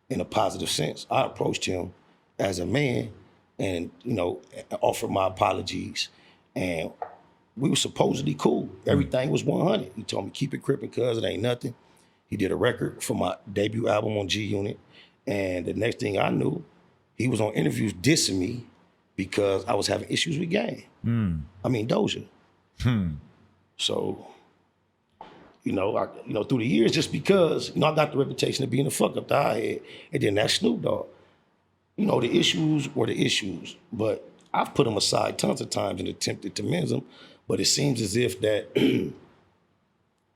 Speaker 2: in a positive sense. I approached him as a man and, offered my apologies. And we were supposedly cool. Everything was 100. He told me, keep it crippin', cuz it ain't nothing. He did a record for my debut album on G Unit. And the next thing I knew, he was on interviews dissing me because I was having issues with Game. I mean, Doja. So, through the years, just because, I got the reputation of being a fuck up the high head, and then that Snoop Dogg. The issues were the issues, but I've put them aside tons of times and attempted to mend them, but it seems as if that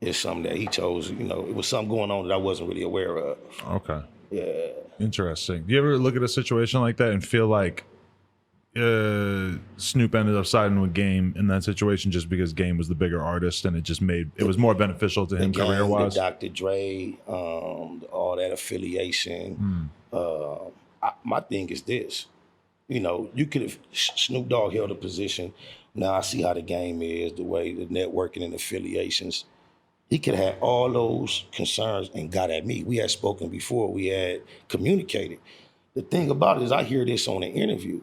Speaker 2: is something that he chose, it was something going on that I wasn't really aware of.
Speaker 1: Okay.
Speaker 2: Yeah.
Speaker 1: Interesting. Do you ever look at a situation like that and feel like Snoop ended up siding with Game in that situation just because Game was the bigger artist and it was more beneficial to him career-wise?
Speaker 2: The Dr. Dre, all that affiliation. My thing is this. You could have, Snoop Dogg held a position. Now I see how the Game is, the way the networking and affiliations. He could have had all those concerns and got at me. We had spoken before. We had communicated. The thing about it is I hear this on an interview.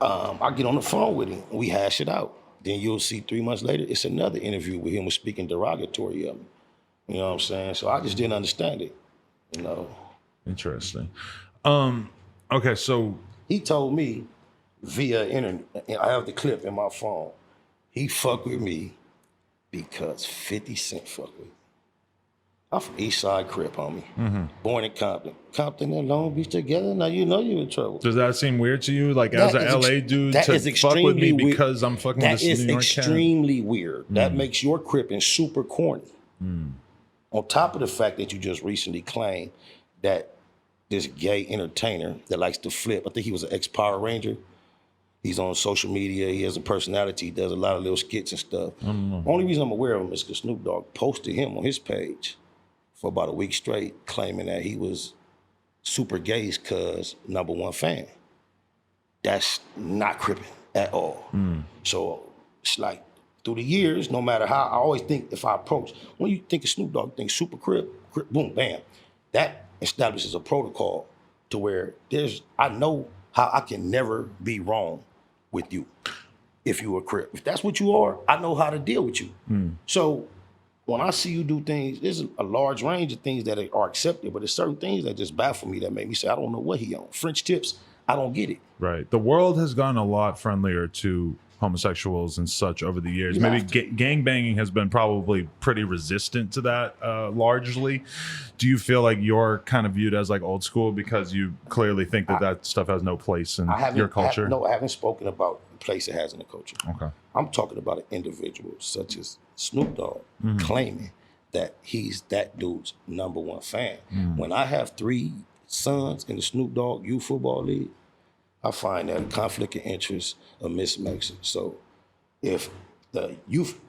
Speaker 2: I get on the phone with him. We hash it out. Then you'll see 3 months later, it's another interview with him speaking derogatory of me. You know what I'm saying? So I just didn't understand it.
Speaker 1: Interesting. Okay, so
Speaker 2: he told me via internet, and I have the clip in my phone, he fucked with me because 50 Cent fucked with me. I'm from East Side Crip, homie. Born in Compton. Compton and Long Beach together, now you know you're in trouble.
Speaker 1: Does that seem weird to you? Like, as an LA dude, to fuck with me because I'm fucking with this New York cat?
Speaker 2: That is extremely weird. That makes your cripping super corny. On top of the fact that you just recently claimed that this gay entertainer that likes to flip, I think he was an ex-Power Ranger. He's on social media. He has a personality. He does a lot of little skits and stuff. Only reason I'm aware of him is because Snoop Dogg posted him on his page for about a week straight, claiming that he was super gay's cuz #1 fan. That's not cripping at all. So it's like, through the years, no matter how, I always think if I approach, when you think of Snoop Dogg, think super crip, boom, bam. That establishes a protocol to where I know how I can never be wrong with you if you a crip. If that's what you are, I know how to deal with you. So when I see you do things, there's a large range of things that are accepted, but there's certain things that just baffle me that make me say, I don't know what he on. French tips, I don't get it.
Speaker 1: Right. The world has gotten a lot friendlier to homosexuals and such over the years. Maybe gang banging has been probably pretty resistant to that largely. Do you feel like you're kind of viewed as like old school because you clearly think that stuff has no place in your culture?
Speaker 2: No, I haven't spoken about the place it has in the culture.
Speaker 1: Okay.
Speaker 2: I'm talking about an individual such as Snoop Dogg claiming that he's that dude's #1 fan. When I have 3 sons in the Snoop Dogg Youth Football League, I find that a conflict of interest, a mismatch. So if the youth,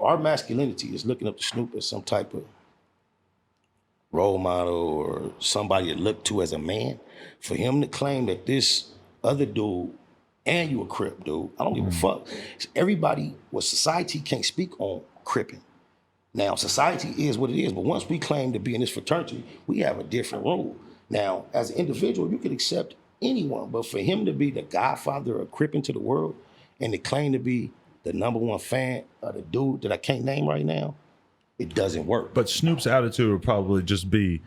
Speaker 2: our masculinity is looking up to Snoop as some type of role model or somebody to look to as a man, for him to claim that this other dude, and you a crip dude, I don't give a fuck. Everybody, society can't speak on cripping. Now, society is what it is, but once we claim to be in this fraternity, we have a different rule. Now, as an individual, you can accept anyone, but for him to be the godfather of cripping to the world and to claim to be the #1 fan of the dude that I can't name right now, it doesn't work.
Speaker 1: But Snoop's attitude would probably just be,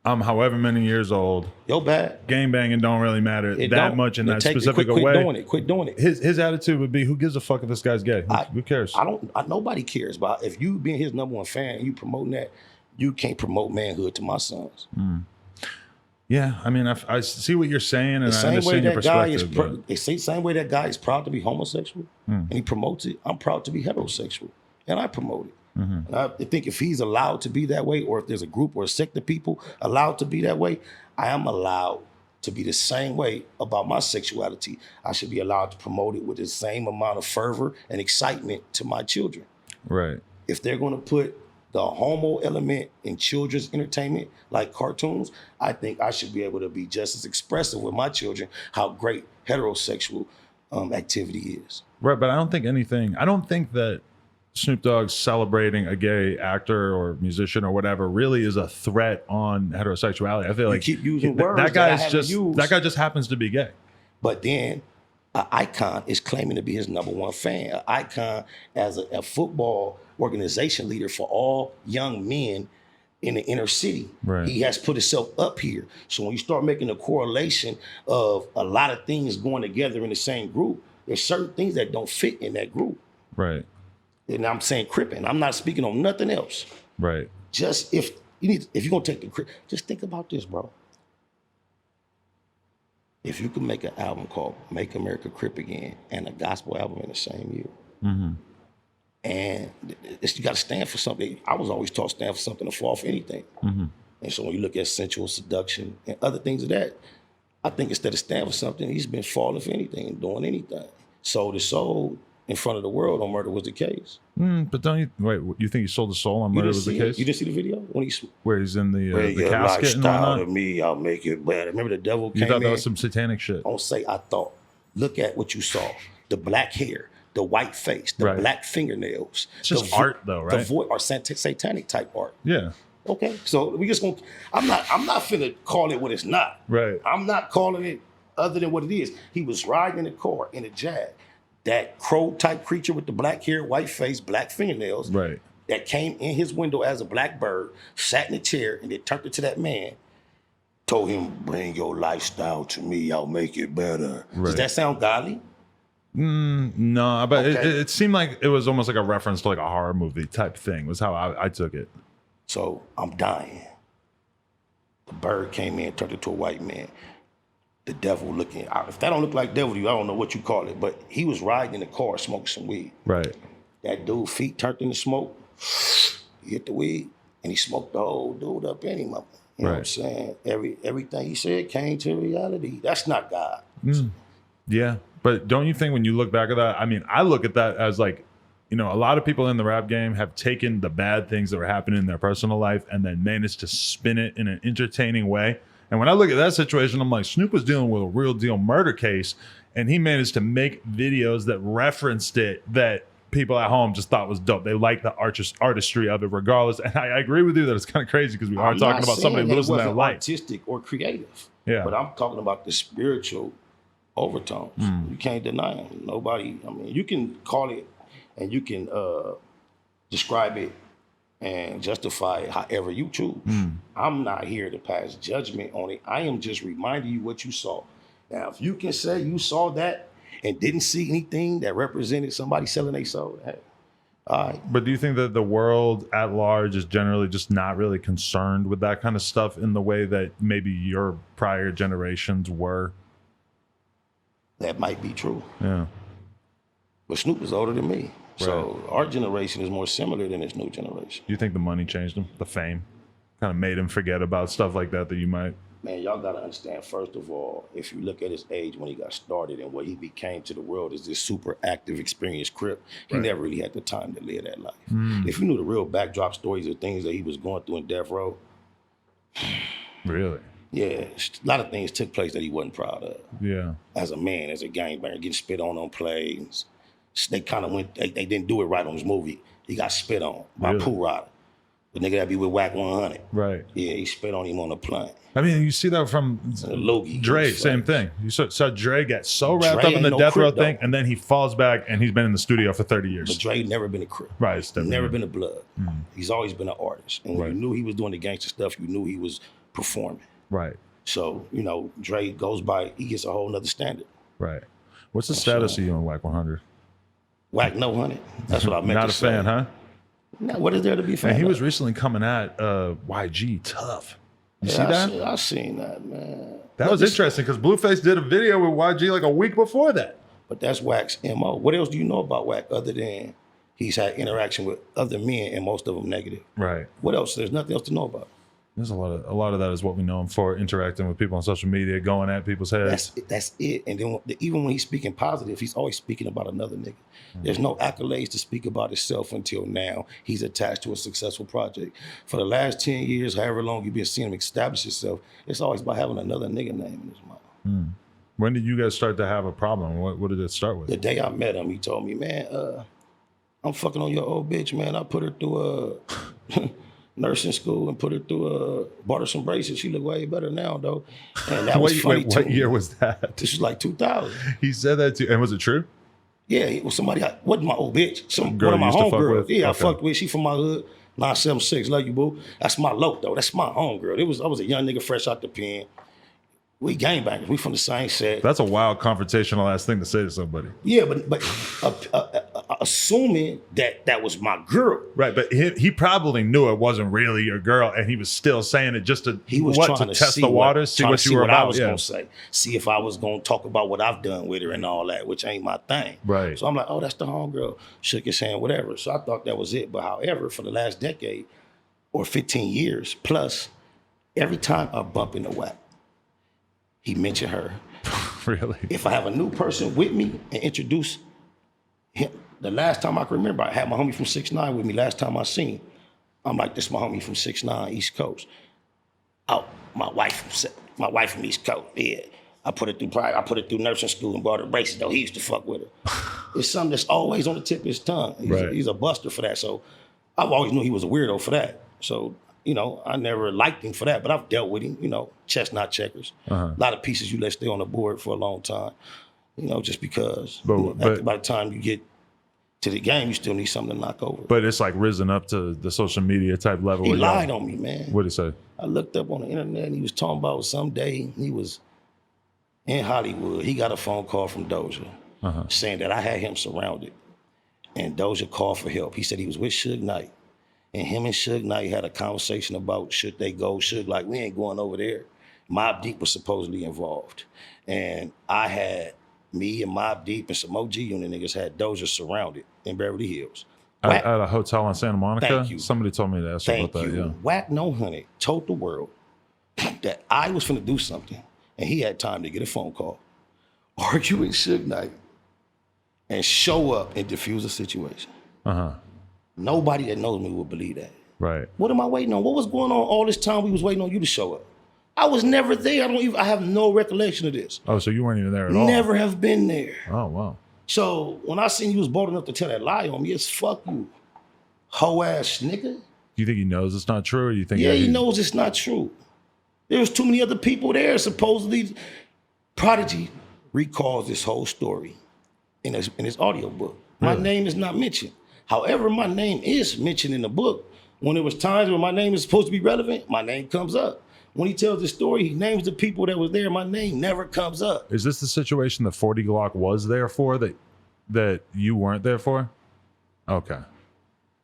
Speaker 1: I'm however many years old.
Speaker 2: Yo, bad.
Speaker 1: Gang banging don't really matter much in that specific way.
Speaker 2: Quit doing it.
Speaker 1: His attitude would be, who gives a fuck if this guy's gay? Who cares?
Speaker 2: Nobody cares. But if you being his #1 fan and you promoting that, you can't promote manhood to my sons.
Speaker 1: Yeah, I mean, I see what you're saying, and I understand your perspective.
Speaker 2: The same way that guy is proud to be homosexual, and he promotes it, I'm proud to be heterosexual, and I promote it. And I think if he's allowed to be that way, or if there's a group or a sect of people allowed to be that way, I am allowed to be the same way about my sexuality. I should be allowed to promote it with the same amount of fervor and excitement to my children.
Speaker 1: Right.
Speaker 2: If they're going to put the homo element in children's entertainment, like cartoons, I think I should be able to be just as expressive with my children how great heterosexual activity is.
Speaker 1: Right, but I don't think that Snoop Dogg celebrating a gay actor or musician or whatever really is a threat on heterosexuality. I feel like
Speaker 2: you keep using words
Speaker 1: that guy just happens to be gay.
Speaker 2: But then an icon is claiming to be his #1 fan. An icon as a football organization leader for all young men in the inner city.
Speaker 1: Right.
Speaker 2: He has put himself up here. So when you start making a correlation of a lot of things going together in the same group, there's certain things that don't fit in that group.
Speaker 1: Right.
Speaker 2: And I'm saying cripping. I'm not speaking on nothing else.
Speaker 1: Right.
Speaker 2: Just if you're gonna take the crip, just think about this, bro. If you could make an album called Make America Crip Again and a gospel album in the same year, and you got to stand for something. I was always taught stand for something to fall for anything. And so when you look at sensual seduction and other things of that, I think instead of standing for something, he's been falling for anything and doing anything. Sold his soul in front of the world on Murder Was the Case.
Speaker 1: But you think he sold his soul on Murder Was the Case?
Speaker 2: You didn't see the video?
Speaker 1: Where he's in the casket and
Speaker 2: lifestyle
Speaker 1: whatnot?
Speaker 2: to me, I'll make it better. Remember the devil came in?
Speaker 1: You thought that was some satanic shit?
Speaker 2: Don't say I thought. Look at what you saw. The black hair, the white face, the black fingernails.
Speaker 1: It's just art though, right?
Speaker 2: Or satanic type art.
Speaker 1: Yeah.
Speaker 2: Okay, so we just gonna. I'm not finna call it what it's not.
Speaker 1: Right.
Speaker 2: I'm not calling it other than what it is. He was riding in a car in a Jag. That crow type creature with the black hair, white face, black fingernails.
Speaker 1: Right.
Speaker 2: That came in his window as a black bird, sat in a chair, and it turned it to that man. Told him, "Bring your lifestyle to me. I'll make it better." Right. Does that sound godly?
Speaker 1: No, but okay. It seemed like it was almost like a reference to like a horror movie type thing. Was how I took it.
Speaker 2: So I'm dying. The bird came in, turned into a white man. The devil looking. If that don't look like devil to you, I don't know what you call it. But he was riding in the car smoking some weed.
Speaker 1: Right.
Speaker 2: That dude feet turned into smoke. He hit the weed and he smoked the whole dude up in him. You know what I'm saying? Everything he said came to reality. That's not God.
Speaker 1: Yeah. But don't you think when you look back at that, I mean, I look at that as like, you know, a lot of people in the rap game have taken the bad things that were happening in their personal life and then managed to spin it in an entertaining way. And when I look at that situation, I'm like, Snoop was dealing with a real deal murder case, and he managed to make videos that referenced it that people at home just thought was dope. They liked the artistry of it regardless. And I agree with you that it's kind of crazy because we are talking about somebody losing their life.
Speaker 2: Artistic or creative.
Speaker 1: Yeah.
Speaker 2: But I'm talking about the spiritual overtones. You can't deny them. Nobody, I mean, you can call it and you can describe it and justify it however you choose. I'm not here to pass judgment on it. I am just reminding you what you saw. Now, if you can say you saw that and didn't see anything that represented somebody selling their soul, hey, all right.
Speaker 1: But do you think that the world at large is generally just not really concerned with that kind of stuff in the way that maybe your prior generations were?
Speaker 2: That might be true.
Speaker 1: Yeah.
Speaker 2: But Snoop is older than me.
Speaker 1: Right.
Speaker 2: So our generation is more similar than this new generation.
Speaker 1: Do you think the money changed him? The fame kind of made him forget about stuff like that you might...
Speaker 2: Man, y'all got to understand, first of all, if you look at his age when he got started and what he became to the world as this super active, experienced Crip, he never really had the time to live that life. If you knew the real backdrop stories of things that he was going through in death row.
Speaker 1: Really?
Speaker 2: Yeah, a lot of things took place that he wasn't proud of.
Speaker 1: Yeah.
Speaker 2: As a man, as a gangbanger, getting spit on plays. They kind of went, they didn't do it right on his movie. He got spit on by Pooh Rider. The nigga that be with Wack 100.
Speaker 1: Right.
Speaker 2: Yeah, he spit on him on the plane.
Speaker 1: I mean, you see that from Dre, same thing. You saw Dre get so wrapped up in the death row thing, and then he falls back, and he's been in the studio for 30 years.
Speaker 2: But Dre never been a Crip.
Speaker 1: Right. It's
Speaker 2: never been a Blood. He's always been an artist. And when you knew he was doing the gangster stuff, you knew he was performing.
Speaker 1: Right.
Speaker 2: So, you know, Dre goes by, he gets a whole nother standard.
Speaker 1: Right. What's the status of you on Wack 100?
Speaker 2: Wack no 100. That's what I meant
Speaker 1: Not
Speaker 2: to
Speaker 1: a
Speaker 2: say.
Speaker 1: fan, huh?
Speaker 2: Now, what is there to be fan
Speaker 1: And he
Speaker 2: of?
Speaker 1: was recently coming at YG tough. You see
Speaker 2: I
Speaker 1: that?
Speaker 2: I seen that, man.
Speaker 1: That was interesting because Blueface did a video with YG like a week before that.
Speaker 2: But that's Wack's MO. What else do you know about Wack other than he's had interaction with other men and most of them negative?
Speaker 1: Right.
Speaker 2: What else? There's nothing else to know about.
Speaker 1: There's a lot of that is what we know him for, interacting with people on social media, going at people's heads.
Speaker 2: That's it. And then even when he's speaking positive, he's always speaking about another nigga. There's no accolades to speak about himself until now. He's attached to a successful project. For the last 10 years, however long you've been seeing him establish himself, it's always about having another nigga name in his mouth.
Speaker 1: When did you guys start to have a problem? What did it start with?
Speaker 2: The day I met him, he told me, man, I'm fucking on your old bitch, man. I put her through nursing school and put her through bought her some braces. She look way better now, though. And that was funny too.
Speaker 1: What year was that?
Speaker 2: This was like 2000.
Speaker 1: He said that to you. And was it true?
Speaker 2: Yeah, it was somebody. Wasn't my old bitch.
Speaker 1: Girl
Speaker 2: One of my
Speaker 1: you used to fuck
Speaker 2: homegirls.
Speaker 1: with?
Speaker 2: Yeah, I
Speaker 1: Okay.
Speaker 2: fucked with. She from my hood. 976. Love you, boo. That's my loc though. That's my homegirl. I was a young nigga fresh out the pen. We gangbangers. We from the same set.
Speaker 1: That's a wild confrontational ass thing to say to somebody.
Speaker 2: Yeah, but assuming that was my girl.
Speaker 1: Right, but he probably knew it wasn't really your girl, and he was still saying it just to
Speaker 2: He was
Speaker 1: to
Speaker 2: trying to
Speaker 1: test
Speaker 2: see
Speaker 1: the waters, see
Speaker 2: trying
Speaker 1: what
Speaker 2: to
Speaker 1: you were
Speaker 2: what
Speaker 1: about.
Speaker 2: I was
Speaker 1: Yeah.
Speaker 2: gonna say. See if I was gonna talk about what I've done with her and all that, which ain't my thing.
Speaker 1: Right.
Speaker 2: So I'm like, oh, that's the homegirl. Shook his hand, whatever. So I thought that was it. But however, for the last decade or 15 years plus, every time I bump into Wack, he mentioned her.
Speaker 1: Really?
Speaker 2: If I have a new person with me and introduce him, the last time I can remember, I had my homie from 6ix9ine with me. Last time I seen him, I'm like, this my homie from 6ix9ine, East Coast. Oh, my wife from East Coast. Yeah, I put it through nursing school and bought her braces. Though he used to fuck with her. It's something that's always on the tip of his tongue. He's a buster for that. So I've always knew he was a weirdo for that. So you know, I never liked him for that, but I've dealt with him. You know, chess not checkers. A lot of pieces you let stay on the board for a long time. You know, just because. But by the time you get to the game, you still need something to knock over.
Speaker 1: But it's like risen up to the social media type level.
Speaker 2: He lied on me, man.
Speaker 1: What'd it say?
Speaker 2: I looked up on the internet and he was talking about someday he was in Hollywood. He got a phone call from Doja saying that I had him surrounded. And Doja called for help. He said he was with Suge Knight. And him and Suge Knight had a conversation about should they go. Suge like, we ain't going over there. Mobb Deep was supposedly involved. And me and Mobb Deep and some OG unit niggas had Doja surrounded in Beverly Hills.
Speaker 1: At a hotel in Santa Monica?
Speaker 2: Thank you.
Speaker 1: Somebody told me to ask you about that, yeah.
Speaker 2: Wack No Honey told the world that I was finna do something, and he had time to get a phone call, argue with Suge Knight, and show up and diffuse the situation. Nobody that knows me would believe that.
Speaker 1: Right.
Speaker 2: What am I waiting on? What was going on all this time we was waiting on you to show up? I was never there. I have no recollection of this.
Speaker 1: Oh, so you weren't even there at all?
Speaker 2: Never have been there.
Speaker 1: Oh, wow.
Speaker 2: So when I seen you was bold enough to tell that lie on me, it's fuck you, hoe ass nigga.
Speaker 1: Do you think he knows it's not true, or you think?
Speaker 2: Yeah, he knows it's not true. There was too many other people there. Supposedly, Prodigy recalls this whole story in his audio book. My name is not mentioned. However, my name is mentioned in the book. When there was times when my name is supposed to be relevant, my name comes up. When he tells the story, he names the people that was there. My name never comes up.
Speaker 1: Is this the situation that 40 Glock was there for that you weren't there for? Okay.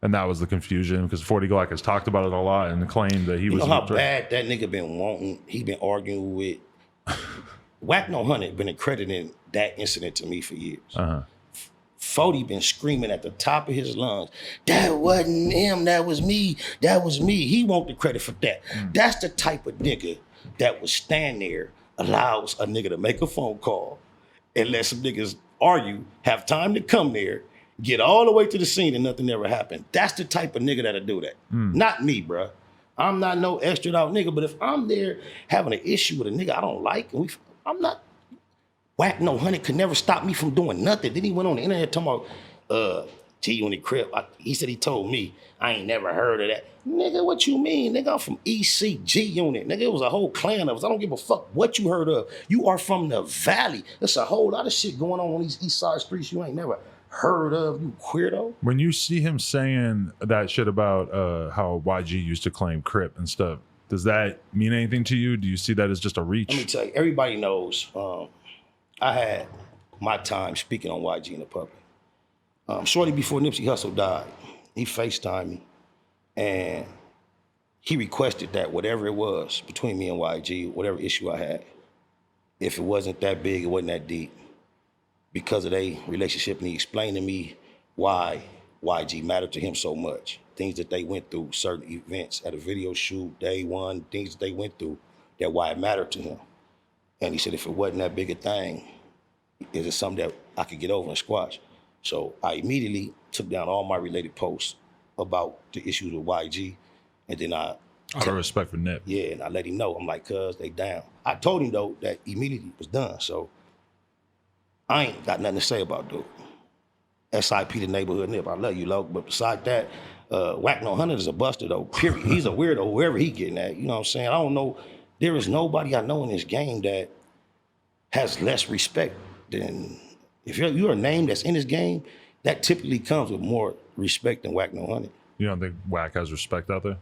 Speaker 1: And that was the confusion because 40 Glock has talked about it a lot and claimed that he was.
Speaker 2: You know how bad that nigga been wanting? He been arguing with Wack No Honey been accrediting that incident to me for years. 40 been screaming at the top of his lungs, that wasn't him, that was me, that was me. He want the credit for that. That's the type of nigga that would stand there, allows a nigga to make a phone call and let some niggas argue, have time to come there, get all the way to the scene and nothing ever happened. That's the type of nigga that'll do that. Not me, bruh. I'm not no extra out nigga, but if I'm there having an issue with a nigga I don't like, I'm not. Wack No Honey could never stop me from doing nothing. Then he went on the internet talking about G-Unit Crip. He said he told me, I ain't never heard of that. Nigga, what you mean? Nigga, I'm from EC G-Unit. Nigga, it was a whole clan of us. I don't give a fuck what you heard of. You are from the Valley. There's a whole lot of shit going on these East Side streets you ain't never heard of, you queerdo.
Speaker 1: When you see him saying that shit about how YG used to claim Crip and stuff, does that mean anything to you? Do you see that as just a reach?
Speaker 2: Let me tell you, everybody knows I had my time speaking on YG in the public. Shortly before Nipsey Hussle died, he FaceTimed me and he requested that whatever it was between me and YG, whatever issue I had, if it wasn't that big, it wasn't that deep, because of their relationship, and he explained to me why YG mattered to him so much. Things that they went through, certain events at a video shoot, day one, things that they went through, that why it mattered to him. And he said, if it wasn't that big a thing, is it something that I could get over and squash? So I immediately took down all my related posts about the issues with YG. And then out
Speaker 1: of respect for Nip.
Speaker 2: Yeah, and I let him know. I'm like, cuz they down. I told him though that immediately was done. So I ain't got nothing to say about dude. SIP the neighborhood Nip. I love you, Loc. But besides that, Wack No Honey is a buster though, period. He's a weirdo, wherever he getting at. You know what I'm saying? I don't know. There is nobody I know in this game that has less respect than, if you're a name that's in this game, that typically comes with more respect than Wack No Honey.
Speaker 1: You don't think Wack has respect out there?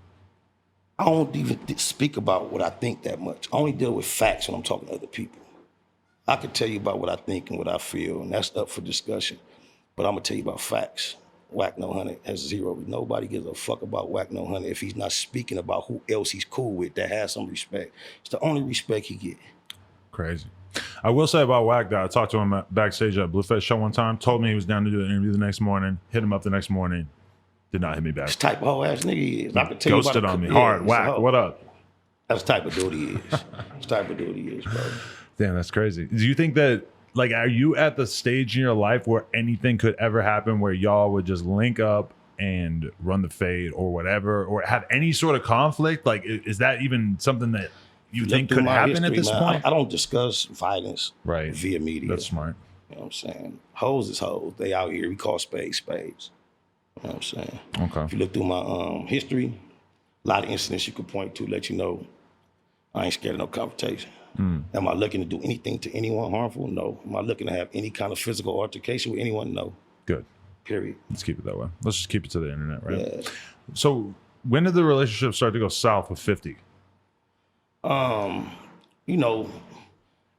Speaker 2: I don't even speak about what I think that much. I only deal with facts when I'm talking to other people. I can tell you about what I think and what I feel, and that's up for discussion. But I'm gonna tell you about facts. Wack No Honey has zero. Nobody gives a fuck about Wack No Honey if he's not speaking about who else he's cool with that has some respect. It's the only respect he get.
Speaker 1: Crazy. I will say about Wack that I talked to him backstage at Blueface show one time, told me he was down to do an interview the next morning, hit him up the next morning, did not hit me back.
Speaker 2: That's the type of whole ass nigga he is. I can tell
Speaker 1: Ghosted
Speaker 2: you about
Speaker 1: on me.
Speaker 2: Yeah,
Speaker 1: hard. Wack, what up?
Speaker 2: That's the type of dude he is. That's the type of dude he is, bro.
Speaker 1: Damn, that's crazy. Do you think that, like, are you at the stage in your life where anything could ever happen where y'all would just link up and run the fade or whatever, or have any sort of conflict? Like, is that even something that you think could happen at this point?
Speaker 2: I don't discuss violence
Speaker 1: right
Speaker 2: via media.
Speaker 1: That's smart.
Speaker 2: You know what I'm saying? Hoes is hoes. They out here. We call spades spades. You know what I'm saying?
Speaker 1: Okay.
Speaker 2: If you look through my history, a lot of incidents you could point to let you know I ain't scared of no confrontation. Am I looking to do anything to anyone harmful? No. Am I looking to have any kind of physical altercation with anyone? No. Good. Period.
Speaker 1: Let's keep it that way. Let's just keep it to the internet, right?
Speaker 2: Yeah.
Speaker 1: So when did the relationship start to go south with 50?
Speaker 2: You know,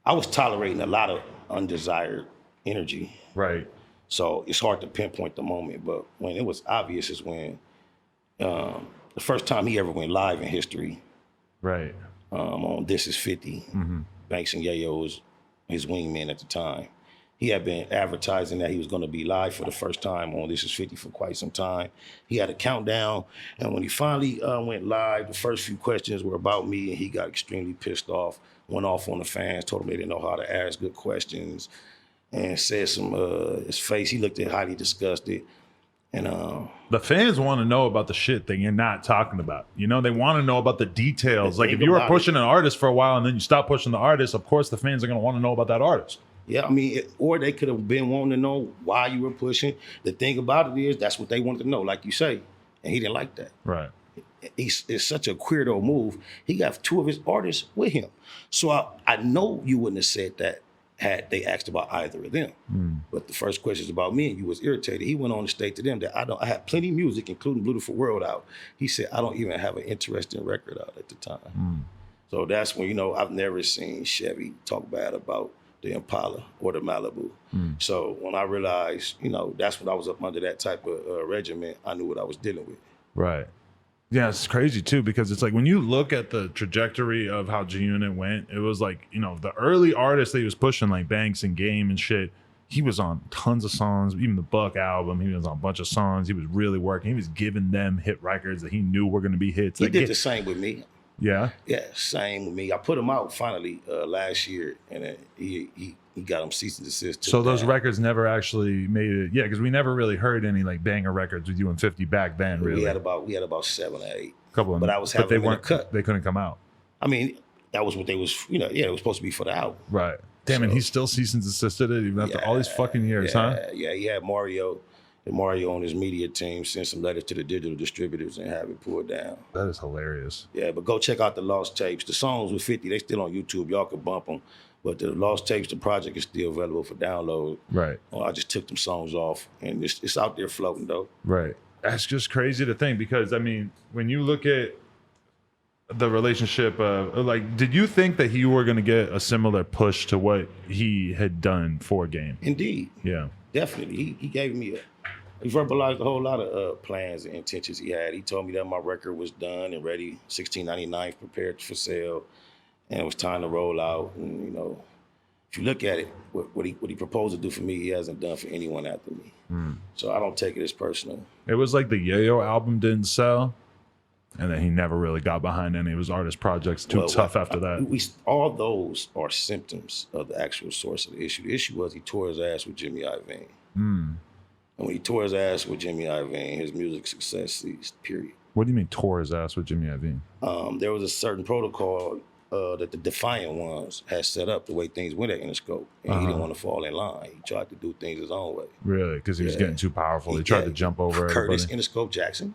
Speaker 2: I was tolerating a lot of undesired energy.
Speaker 1: Right.
Speaker 2: So it's hard to pinpoint the moment, but when it was obvious is when the first time he ever went live in history.
Speaker 1: Right.
Speaker 2: On This Is 50. Banks and Yayo was his wingman at the time. He had been advertising that he was going to be live for the first time on This Is 50 for quite some time. He had a countdown, and when he finally went live, the first few questions were about me, and he got extremely pissed off, went off on the fans, told them they didn't know how to ask good questions, and said some, his face, he looked highly disgusted. And
Speaker 1: the fans want to know about the shit that you're not talking about. You know, they want to know about the details. Like if you were pushing an artist for a while and then you stop pushing the artist, of course the fans are going to want to know about that artist.
Speaker 2: Yeah, I mean, or they could have been wanting to know why you were pushing. The thing about it is that's what they wanted to know, like you say. And he didn't like that.
Speaker 1: Right.
Speaker 2: It's such a weirdo move. He got 2 of his artists with him. So I know you wouldn't have said that had they asked about either of them. But the first question is about me, and you was irritated. He went on to state to them that I had plenty of music, including Bluetiful World out. He said, I don't even have an interesting record out at the time. So that's when, you know, I've never seen Chevy talk bad about the Impala or the Malibu. So when I realized, you know, that's when I was up under that type of regiment, I knew what I was dealing with.
Speaker 1: Right. Yeah, it's crazy too, because it's like when you look at the trajectory of how G-Unit went, it was like, you know, the early artists that he was pushing, like Banks and Game and shit, he was on tons of songs, even the Buck album, he was on a bunch of songs, he was really working, he was giving them hit records that he knew were going to be hits.
Speaker 2: He did the same with me.
Speaker 1: Yeah?
Speaker 2: Yeah, same with me. I put him out finally last year, and he got him cease and desist.
Speaker 1: So those records never actually made it. Yeah, because we never really heard any like banger records with you and 50 back then. Really,
Speaker 2: we had about 7 or 8.
Speaker 1: Couple of them,
Speaker 2: but I was having
Speaker 1: they weren't
Speaker 2: in a cut.
Speaker 1: They couldn't come out.
Speaker 2: I mean, that was what they was. You know, yeah, it was supposed to be for the album.
Speaker 1: Right. Damn, and he still cease and desisted it even after all these fucking years, huh?
Speaker 2: Yeah, he had Mario on his media team send some letters to the digital distributors and have it pulled down.
Speaker 1: That is hilarious.
Speaker 2: Yeah, but go check out the Lost Tapes. The songs with 50, they still on YouTube. Y'all can bump them. But the Lost Tapes, the project is still available for download.
Speaker 1: Right.
Speaker 2: I just took them songs off, and it's out there floating, though.
Speaker 1: Right. That's just crazy to think, because, I mean, when you look at the relationship of, like, did you think that you were going to get a similar push to what he had done for Game?
Speaker 2: Indeed.
Speaker 1: Yeah.
Speaker 2: Definitely. He gave me he verbalized a whole lot of plans and intentions he had. He told me that my record was done and ready, 1699, prepared for sale, and it was time to roll out. And, you know, if you look at it, what he proposed to do for me, he hasn't done for anyone after me. So I don't take it as personal.
Speaker 1: It was like the Yayo album didn't sell, and then he never really got behind any of his artist projects. Tough after that.
Speaker 2: All those are symptoms of the actual source of the issue. The issue was he tore his ass with Jimmy Iovine. And when he tore his ass with Jimmy Iovine, his music success ceased, period.
Speaker 1: What do you mean tore his ass with Jimmy Iovine?
Speaker 2: There was a certain protocol that the Defiant Ones had set up the way things went at Interscope. And he didn't want to fall in line. He tried to do things his own way.
Speaker 1: Really? Because he was getting too powerful. He tried to jump over
Speaker 2: Curtis
Speaker 1: everybody.
Speaker 2: Interscope Jackson.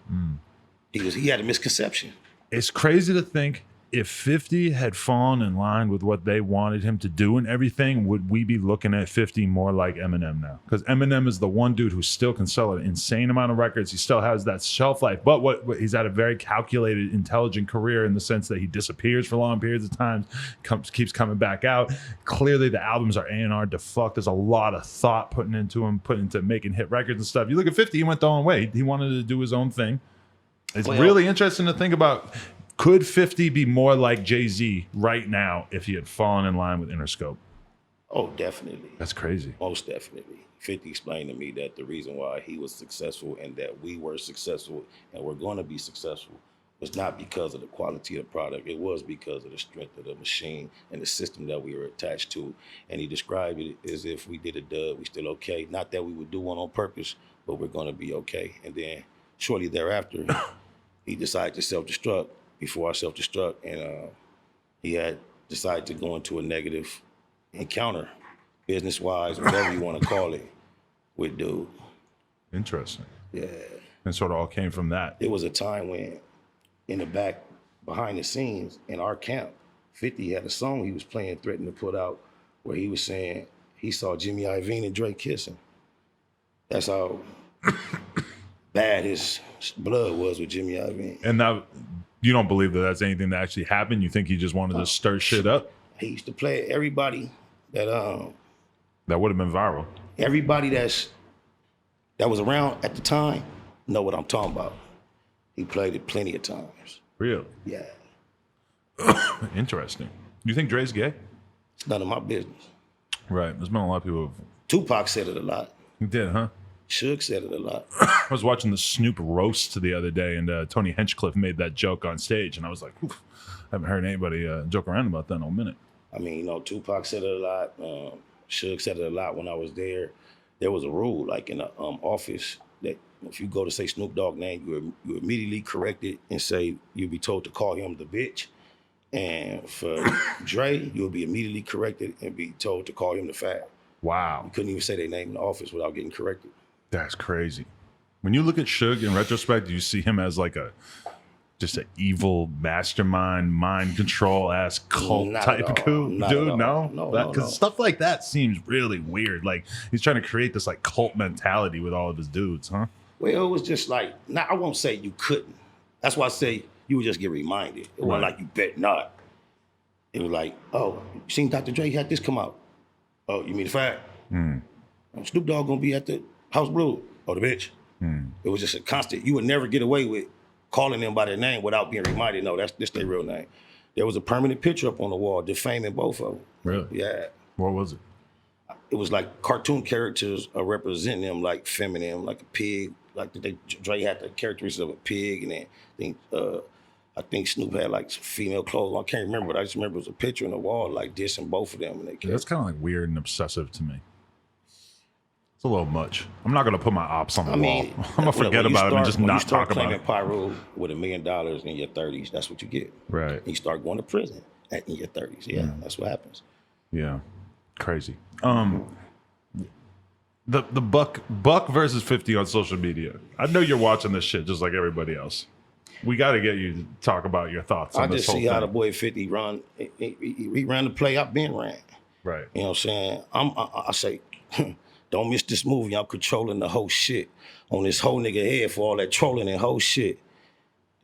Speaker 2: He had a misconception.
Speaker 1: It's crazy to think if 50 had fallen in line with what they wanted him to do and everything, would we be looking at 50 more like Eminem now? Because Eminem is the one dude who still can sell an insane amount of records. He still has that shelf life. But what he's had a very calculated, intelligent career in the sense that he disappears for long periods of time, keeps coming back out. Clearly, the albums are A&R defucked. There's a lot of thought put into making hit records and stuff. You look at 50, he went the own way. He wanted to do his own thing. It's really interesting to think about. Could 50 be more like Jay-Z right now if he had fallen in line with Interscope?
Speaker 2: Oh, definitely.
Speaker 1: That's crazy.
Speaker 2: Most definitely. 50 explained to me that the reason why he was successful and that we were successful and we're going to be successful was not because of the quality of the product. It was because of the strength of the machine and the system that we were attached to. And he described it as if we did a dub, we still okay. Not that we would do one on purpose, but we're going to be okay. And then shortly thereafter, he decided to self-destruct. Before I self-destruct, and he had decided to go into a negative encounter, business-wise, whatever you want to call it, with dude.
Speaker 1: Interesting.
Speaker 2: Yeah.
Speaker 1: And sort of all came from that.
Speaker 2: It was a time when, in the back, behind the scenes, in our camp, 50 had a song he was playing, threatening to put out, where he was saying he saw Jimmy Iovine and Drake kissing. That's how bad his blood was with Jimmy Iovine.
Speaker 1: And now, you don't believe that that's anything that actually happened? You think he just wanted to stir shit up?
Speaker 2: He used to play everybody that
Speaker 1: would have been viral.
Speaker 2: Everybody that was around at the time know what I'm talking about. He played it plenty of times.
Speaker 1: Really?
Speaker 2: Yeah.
Speaker 1: Interesting. You think Dre's gay?
Speaker 2: It's none of my business.
Speaker 1: Right. There's been a lot of people
Speaker 2: Tupac said it a lot.
Speaker 1: who did, huh?
Speaker 2: Suge said it a lot.
Speaker 1: I was watching the Snoop roast the other day, and Tony Hinchcliffe made that joke on stage, and I was like, oof, I haven't heard anybody joke around about that in a minute.
Speaker 2: I mean, you know, Tupac said it a lot. Suge said it a lot when I was there. There was a rule, like in the office, that if you go to say Snoop Dogg name, you immediately correct it and say you'll be told to call him the bitch. And for Dre, you'll be immediately corrected and be told to call him the fag.
Speaker 1: Wow.
Speaker 2: You couldn't even say their name in the office without getting corrected.
Speaker 1: That's crazy. When you look at Suge in retrospect, do you see him as like just an evil mastermind, mind control ass cult
Speaker 2: Not
Speaker 1: type
Speaker 2: at all.
Speaker 1: dude?
Speaker 2: Not at all.
Speaker 1: No,
Speaker 2: No,
Speaker 1: because stuff like that seems really weird. Like he's trying to create this like cult mentality with all of his dudes, huh?
Speaker 2: Well, it was just like, I won't say you couldn't. That's why I say you would just get reminded. It wasn't like you bet not. It was like, oh, you seen Dr. Dre had this come out. Oh, you mean the fact? Snoop Dogg gonna be at the House Blue. Oh, the bitch. It was just a constant. You would never get away with calling them by their name without being reminded, no, that's their real name. There was a permanent picture up on the wall defaming both of them.
Speaker 1: Really?
Speaker 2: Yeah.
Speaker 1: What was it?
Speaker 2: It was like cartoon characters representing them like feminine, like a pig. Like Dre had the characteristics of a pig, and then I think Snoop had like some female clothes. I can't remember, but I just remember it was a picture on the wall like dissing both of them. And
Speaker 1: That's kind of like weird and obsessive to me. It's a little much. I'm not gonna put my ops on the wall. I'm gonna forget about it and just not talk about it.
Speaker 2: Pyro with $1 million in your 30s, that's what you get.
Speaker 1: Right.
Speaker 2: And you start going to prison in your 30s. Yeah, that's what happens.
Speaker 1: Yeah, crazy. The Buck versus 50 on social media. I know you're watching this shit just like everybody else. We got to get you to talk about your thoughts on this whole thing.
Speaker 2: I just see how the boy 50 run. He ran the play I've been ran.
Speaker 1: Right.
Speaker 2: You know what I'm saying? I say, don't miss this movie. I'm controlling the whole shit on this whole nigga head for all that trolling and whole shit.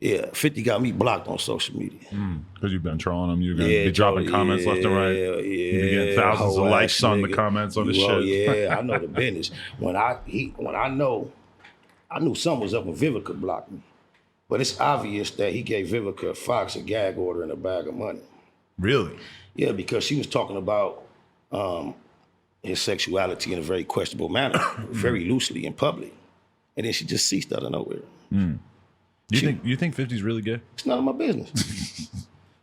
Speaker 2: Yeah, 50 got me blocked on social media.
Speaker 1: Because you've been trolling him. You're going to be dropping comments left and right.
Speaker 2: Yeah.
Speaker 1: You be getting thousands of likes on the comments on the shit.
Speaker 2: Yeah, I know the business. When I knew something was up when Vivica blocked me. But it's obvious that he gave Vivica Fox a gag order and a bag of money.
Speaker 1: Really?
Speaker 2: Yeah, because she was talking about his sexuality in a very questionable manner, very loosely in public. And then she just ceased out of nowhere.
Speaker 1: You think 50's really gay?
Speaker 2: It's none of my business.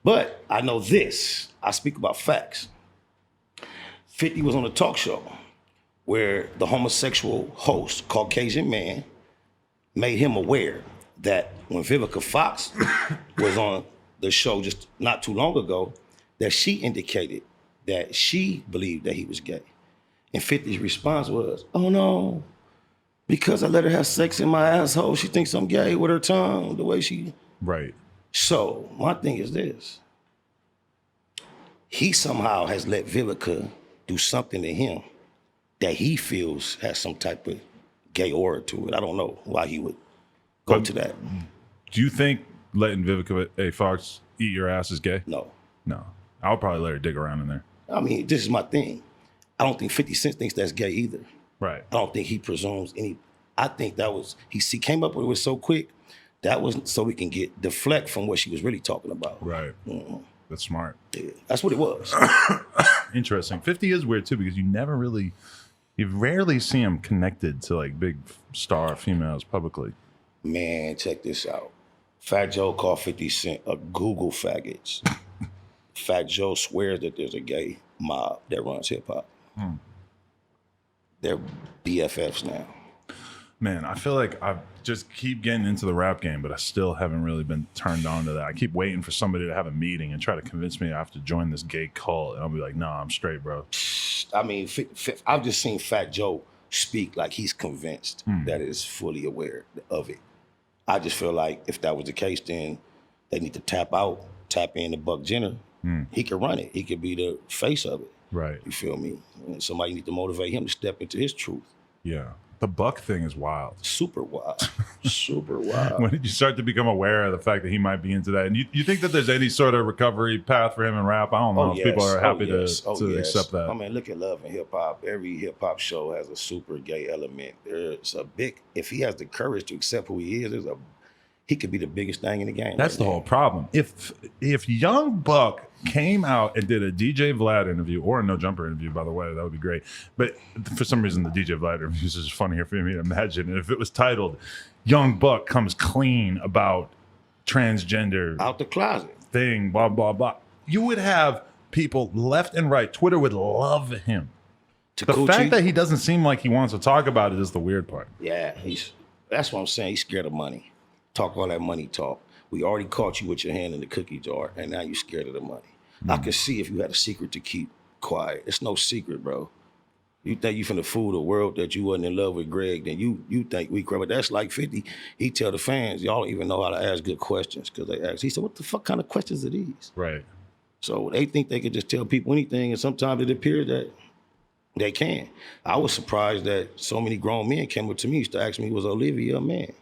Speaker 2: But I know this. I speak about facts. 50 was on a talk show where the homosexual host, Caucasian man, made him aware that when Vivica Fox was on the show just not too long ago, that she indicated that she believed that he was gay. And 50's response was, oh no, because I let her have sex in my asshole, she thinks I'm gay with her tongue, the way she...
Speaker 1: Right.
Speaker 2: So my thing is this. He somehow has let Vivica do something to him that he feels has some type of gay aura to it. I don't know why he would go to that.
Speaker 1: Do you think letting Vivica Fox eat your ass is gay?
Speaker 2: No.
Speaker 1: No. I would probably let her dig around in there.
Speaker 2: I mean, this is my thing. I don't think 50 Cent thinks that's gay either.
Speaker 1: Right.
Speaker 2: I don't think he presumes any. I think that was, he came up with it so quick, that was so we can deflect from what she was really talking about.
Speaker 1: Right. That's smart.
Speaker 2: Yeah, that's what it was.
Speaker 1: Interesting. 50 is weird too because you rarely see him connected to like big star females publicly.
Speaker 2: Man, check this out. Fat Joe called 50 Cent a Google faggots. Fat Joe swears that there's a gay mob that runs hip hop. They're BFFs now.
Speaker 1: Man, I feel like I just keep getting into the rap game, but I still haven't really been turned on to that. I keep waiting for somebody to have a meeting and try to convince me I have to join this gay cult. And I'll be like, nah, I'm straight, bro.
Speaker 2: I mean, I've just seen Fat Joe speak like he's convinced that is fully aware of it. I just feel like if that was the case, then they need to tap in to Buck Jenner. He could run it. He could be the face of it.
Speaker 1: Right.
Speaker 2: You feel me? And somebody need to motivate him to step into his truth.
Speaker 1: Yeah. The Buck thing is wild.
Speaker 2: Super wild. Super wild.
Speaker 1: When did you start to become aware of the fact that he might be into that? And you think that there's any sort of recovery path for him in rap? I don't know if people are happy to accept that.
Speaker 2: I mean, look at Love and Hip Hop. Every hip hop show has a super gay element. There's a big, if he has the courage to accept who he is, he could be the biggest thing in the game.
Speaker 1: That's
Speaker 2: right
Speaker 1: the
Speaker 2: now.
Speaker 1: whole problem. If Young Buck came out and did a DJ Vlad interview or a No Jumper interview, by the way, that would be great. But for some reason, the DJ Vlad interviews is funnier for me to imagine. And if it was titled Young Buck comes clean about transgender
Speaker 2: Out the closet.
Speaker 1: thing, blah, blah, blah, you would have people left and right. Twitter would love him. The fact that he doesn't seem like he wants to talk about it is the weird part.
Speaker 2: Yeah, that's what I'm saying. He's scared of money. Talk all that money talk. We already caught you with your hand in the cookie jar, and now you're scared of the money. I can see if you had a secret to keep quiet. It's no secret, bro. You think you finna fool the world that you wasn't in love with Greg, then you think we crazy. But that's like 50. He tell the fans, y'all don't even know how to ask good questions because they ask. He said, what the fuck kind of questions are these?
Speaker 1: Right.
Speaker 2: So they think they could just tell people anything, and sometimes it appears that they can. I was surprised that so many grown men came up to me to ask me, was Olivia a man?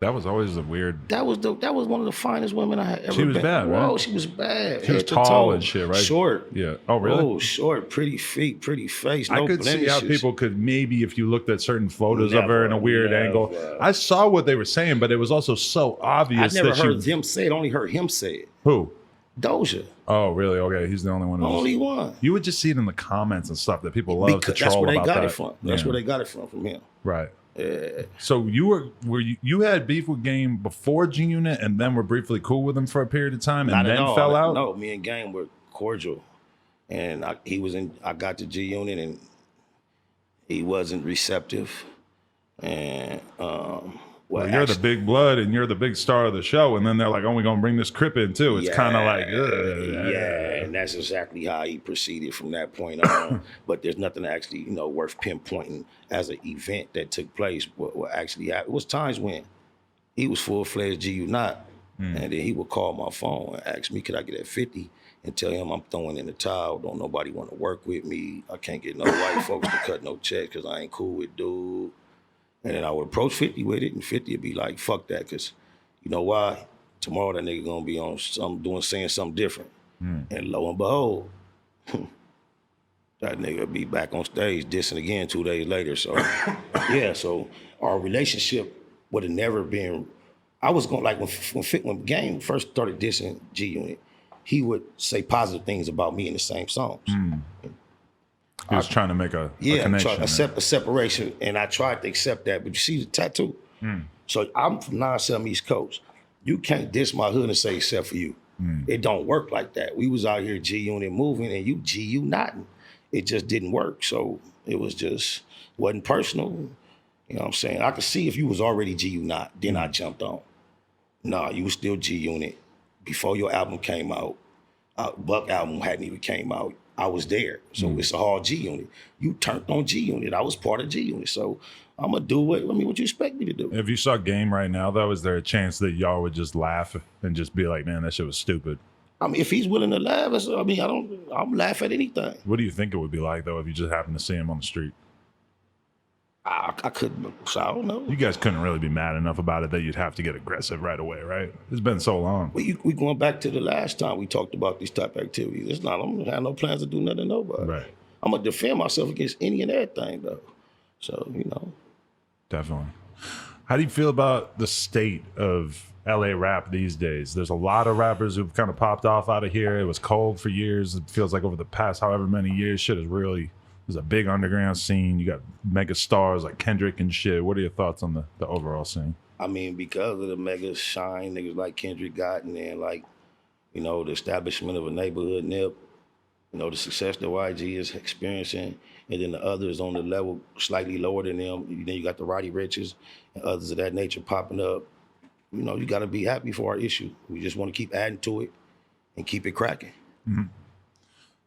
Speaker 1: That was always a weird.
Speaker 2: That was one of the finest women I had ever been.
Speaker 1: She was bad, right?
Speaker 2: Oh, she was bad.
Speaker 1: She was tall and shit, right?
Speaker 2: Short.
Speaker 1: Yeah. Oh, really?
Speaker 2: Oh, short, pretty feet, pretty face. No
Speaker 1: I could see how
Speaker 2: blemishes.
Speaker 1: people could maybe, if you looked at certain photos of her
Speaker 2: Never,
Speaker 1: in a weird
Speaker 2: never.
Speaker 1: angle. I saw what they were saying, but it was also so obvious.
Speaker 2: I never
Speaker 1: that
Speaker 2: heard them say it. Only heard him say it.
Speaker 1: Who?
Speaker 2: Doja.
Speaker 1: Oh, really? Okay, he's the only one.
Speaker 2: Only one.
Speaker 1: You would just see it in the comments and stuff that people love to
Speaker 2: Because
Speaker 1: troll
Speaker 2: that's where they
Speaker 1: about
Speaker 2: got
Speaker 1: that.
Speaker 2: it from. That's where they got it from him.
Speaker 1: Right. So you had beef with Game before G Unit, and then were briefly cool with him for a period of time, and
Speaker 2: Not
Speaker 1: then
Speaker 2: at all.
Speaker 1: fell out.
Speaker 2: No, me and Game were cordial, and I got to G Unit, and he wasn't receptive, and
Speaker 1: Well, you're the big blood and you're the big star of the show, and then they're like, "Oh, we're gonna bring this Crip in too." It's kind of like,
Speaker 2: yeah, and that's exactly how he proceeded from that point on. But there's nothing actually, worth pinpointing as an event that took place. What actually happened? It was times when he was full-fledged GU not, and then he would call my phone and ask me, "Could I get at 50?" and tell him I'm throwing in the towel. Don't nobody want to work with me. I can't get no white folks to cut no checks because I ain't cool with dude. And then I would approach 50 with it, and 50 would be like, fuck that, because you know why? Tomorrow that nigga gonna be on saying something different. And lo and behold, that nigga be back on stage dissing again 2 days later. So, yeah, so our relationship would have never been, I was going, like when Game first started dissing G Unit, he would say positive things about me in the same songs.
Speaker 1: He was trying to make a connection.
Speaker 2: A separation, and I tried to accept that, but you see the tattoo. So I'm from 9-7 East Coast. You can't diss my hood and say except for you. It don't work like that. We was out here G Unit moving, and you GU notting. It just didn't work. So it was just wasn't personal. You know what I'm saying? I could see if you was already GU not, then I jumped on. Nah, you was still G Unit before your album came out. Buck album hadn't even came out. I was there. So it's a hard G Unit. You turned on G Unit. I was part of G Unit. So I'm going to do what you expect me to do.
Speaker 1: If you saw Game right now, though, is there a chance that y'all would just laugh and just be like, man, that shit was stupid?
Speaker 2: I mean, if he's willing to laugh, I'm laugh at anything.
Speaker 1: What do you think it would be like, though, if you just happened to see him on the street?
Speaker 2: I couldn't, so I don't know.
Speaker 1: You guys couldn't really be mad enough about it that you'd have to get aggressive right away, right? It's been so long.
Speaker 2: We going back to the last time we talked about these type of activities. I don't have no plans to do nothing to nobody.
Speaker 1: Right.
Speaker 2: I'm going to defend myself against any and everything, though. So,
Speaker 1: Definitely. How do you feel about the state of LA rap these days? There's a lot of rappers who've kind of popped off out of here. It was cold for years. It feels like over the past however many years, shit is really... There's a big underground scene. You got mega stars like Kendrick and shit. What are your thoughts on the overall scene?
Speaker 2: I mean, because of the mega shine niggas like Kendrick got, and then the establishment of a neighborhood nip, the success that YG is experiencing, and then the others on the level slightly lower than them. Then you got the Roddy Riches and others of that nature popping up. You got to be happy for our issue. We just want to keep adding to it and keep it cracking.
Speaker 1: Mm-hmm.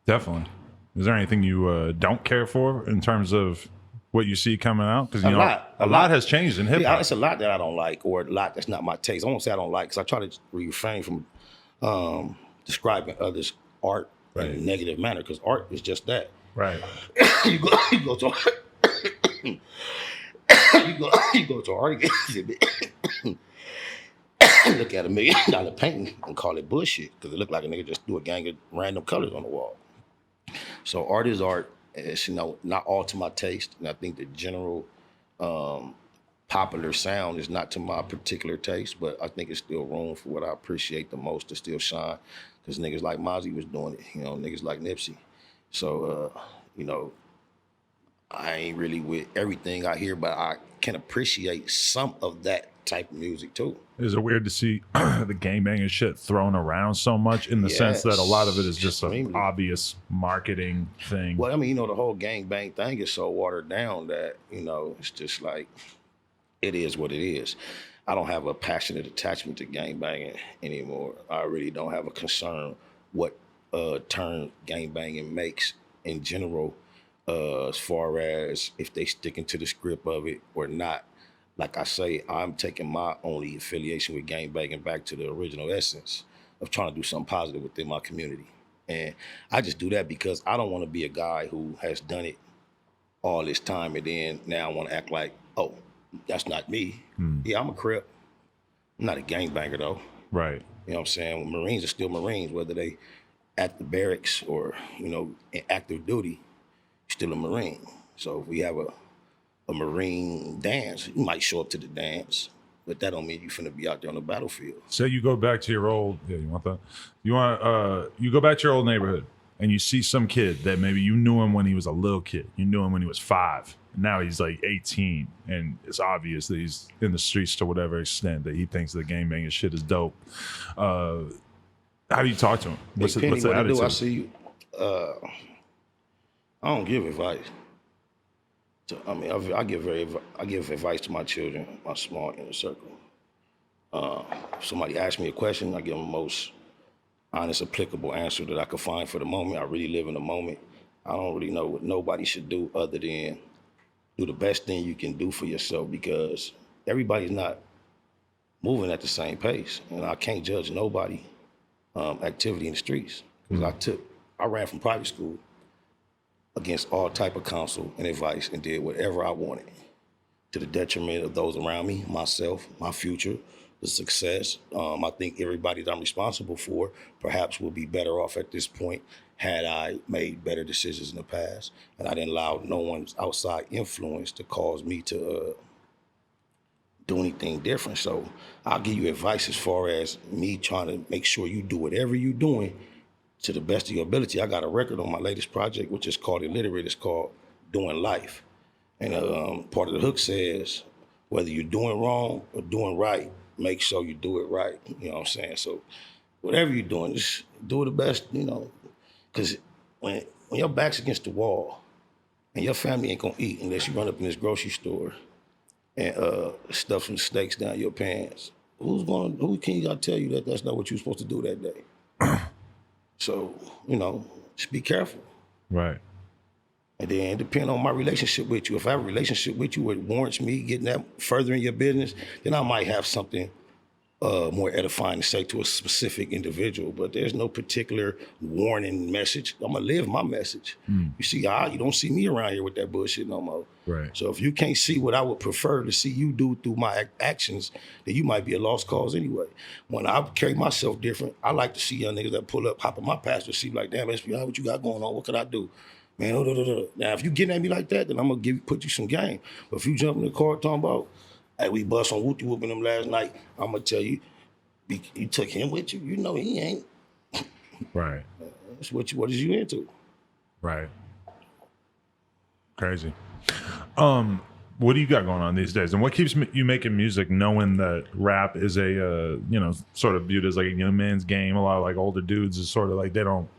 Speaker 1: Definitely. Is there anything you don't care for in terms of what you see coming out? Because a lot has changed in hip hop.
Speaker 2: It's a lot that I don't like, or a lot that's not my taste. I won't say I don't like, because I try to refrain from describing others' art in a negative manner, because art is just that.
Speaker 1: Right.
Speaker 2: you go to art exhibit, look at $1 million painting and call it bullshit, because it looked like a nigga just threw a gang of random colors on the wall. So art is art. It's not all to my taste, and I think the general popular sound is not to my particular taste, but I think it's still room for what I appreciate the most to still shine. Because niggas like Mozzie was doing it, you know, niggas like Nipsey. So, you know, I ain't really with everything I hear, but I can appreciate some of that type of music too.
Speaker 1: Is it weird to see the gangbanging shit thrown around so much in the sense that a lot of it is just an obvious marketing thing?
Speaker 2: Well, I mean, you know, the whole gangbang thing is so watered down that, you know, it's just like, it is what it is. I don't have a passionate attachment to gangbanging anymore. I really don't have a concern what turn gangbanging makes in general, as far as if they sticking to the script of it or not. Like I say, I'm taking my only affiliation with gangbanging back to the original essence of trying to do something positive within my community. And I just do that because I don't want to be a guy who has done it all this time and then now I want to act like, oh, that's not me. Yeah, I'm a Crip. I'm not a gangbanger though.
Speaker 1: Right.
Speaker 2: You know what I'm saying? Marines are still Marines, whether they at the barracks or, you know, in active duty, still a Marine. So if we have a Marine dance, you might show up to the dance, but that don't mean you finna be out there on the battlefield.
Speaker 1: Say you go back to your old, you want that? You go back to your old neighborhood and you see some kid that maybe you knew him when he was a little kid. You knew him when he was 5. Now he's like 18, and it's obvious that he's in the streets to whatever extent that he thinks the gangbanging shit is dope. How do you talk to him? What's the attitude?
Speaker 2: I see you. I don't give advice. I mean, I give advice to my children, my small inner circle. If somebody asks me a question, I give them the most honest, applicable answer that I could find for the moment. I really live in the moment. I don't really know what nobody should do other than do the best thing you can do for yourself, because everybody's not moving at the same pace. And I can't judge nobody activity in the streets. Because I ran from private school against all type of counsel and advice and did whatever I wanted to the detriment of those around me, myself, my future, the success. I think everybody that I'm responsible for perhaps will be better off at this point had I made better decisions in the past, and I didn't allow no one's outside influence to cause me to do anything different. So I'll give you advice as far as me trying to make sure you do whatever you're doing to the best of your ability. I got a record on my latest project, which is called Illiterate. It's called Doing Life. And part of the hook says, whether you're doing wrong or doing right, make sure you do it right. You know what I'm saying? So whatever you're doing, just do it the best, you know. Because when your back's against the wall and your family ain't gonna eat unless you run up in this grocery store and stuff some steaks down your pants, who can you tell you that that's not what you're supposed to do that day? So, you know, just be careful.
Speaker 1: Right.
Speaker 2: And then it depends on my relationship with you. If I have a relationship with you where it warrants me getting that further in your business, then I might have something more edifying to say to a specific individual. But there's no particular warning message. I'm gonna live my message. You see, you don't see me around here with that bullshit no more.
Speaker 1: Right.
Speaker 2: So if you can't see what I would prefer to see you do through my actions, then you might be a lost cause anyway. When I carry myself different, I like to see young niggas that pull up, hop in my passenger seat like, damn, SPI, what you got going on? What could I do? Man, Now, if you getting at me like that, then I'm gonna put you some game. But if you jump in the car talking about, hey, we bust on Wooty whooping them last night, I'm gonna tell you, you took him with you. You know he ain't.
Speaker 1: Right.
Speaker 2: That's what is you into?
Speaker 1: Right. Crazy. What do you got going on these days? And what keeps you making music knowing that rap is a, sort of viewed as like a young man's game? A lot of like older dudes is sort of like they don't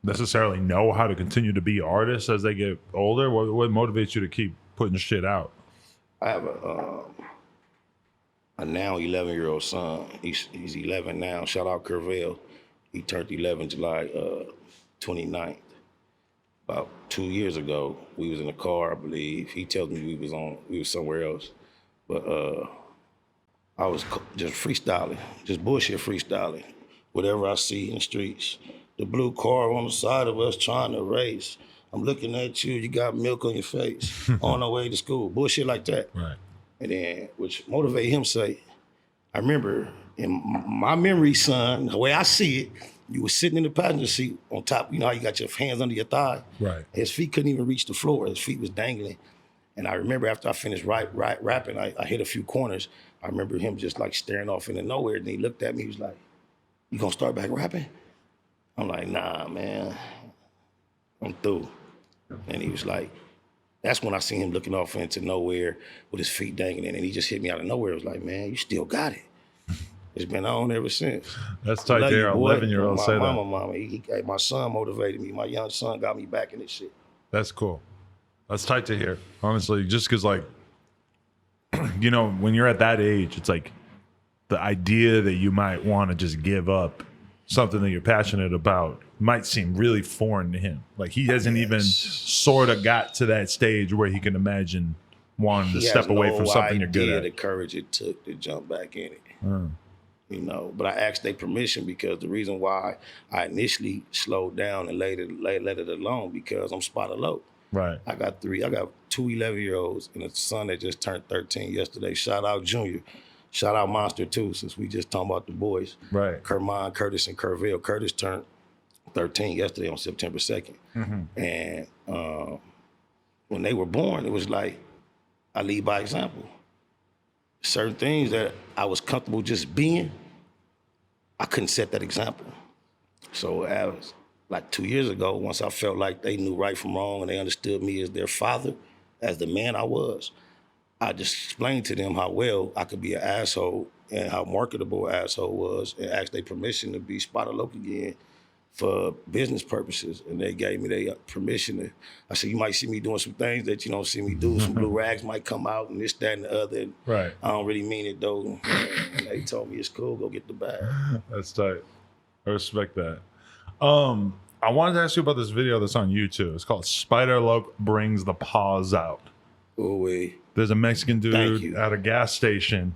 Speaker 1: necessarily know how to continue to be artists as they get older. What motivates you to keep putting shit out? I
Speaker 2: have a now 11-year-old son. He's 11 now. Shout out Curvell. He turned 11 July 29th. About 2 years ago, we was in a car, I believe. He tells me we was somewhere else. But I was just freestyling, just bullshit freestyling. Whatever I see in the streets. The blue car on the side of us trying to race. I'm looking at you, you got milk on your face, on our way to school. Bullshit like that.
Speaker 1: Right.
Speaker 2: And then, which motivate him say, I remember in my memory, son, the way I see it, you were sitting in the passenger seat on top, you know how you got your hands under your thigh?
Speaker 1: Right.
Speaker 2: His feet couldn't even reach the floor. His feet was dangling. And I remember after I finished rapping, I hit a few corners. I remember him just like staring off into nowhere. And he looked at me, he was like, "You gonna start back rapping?" I'm like, "Nah, man, I'm through." And he was like, that's when I seen him looking off into nowhere with his feet dangling, and he just hit me out of nowhere. It was like, "Man, you still got it." It's been on ever since.
Speaker 1: That's tight there. 11-year-old say that.
Speaker 2: Mama, my son motivated me. My young son got me back in this shit.
Speaker 1: That's cool. That's tight to hear, honestly, just because, like, you know, when you're at that age, it's like the idea that you might want to just give up something that you're passionate about might seem really foreign to him. Like, he hasn't even sort of got to that stage where he can imagine wanting to step away from something you're good at.
Speaker 2: The courage it took to jump back in it. You know, but I asked their permission because the reason why I initially slowed down and let it alone because I'm spotted low.
Speaker 1: Right.
Speaker 2: I got two 11-year-olds and a son that just turned 13 yesterday. Shout out Junior. Shout out Monster too, since we just talking about the boys.
Speaker 1: Right.
Speaker 2: Kermon, Curtis, and Curville. Curtis turned 13 yesterday on September 2nd. And when they were born, it was like, I lead by example. Certain things that I was comfortable just being, I couldn't set that example. So as like 2 years ago, once I felt like they knew right from wrong and they understood me as their father, as the man I was, I just explained to them how well I could be an asshole and how marketable an asshole was, and asked their permission to be spotted local again for business purposes. And they gave me their permission. I said, you might see me doing some things that you don't see me do. Some blue rags might come out and this, that, and the other.
Speaker 1: Right.
Speaker 2: I don't really mean it though. And they told me it's cool, go get the bag.
Speaker 1: That's tight. I respect that. I wanted to ask you about this video that's on YouTube. It's called Spider Loc Brings the Paws Out.
Speaker 2: Ooh-wee.
Speaker 1: There's a Mexican dude at a gas station.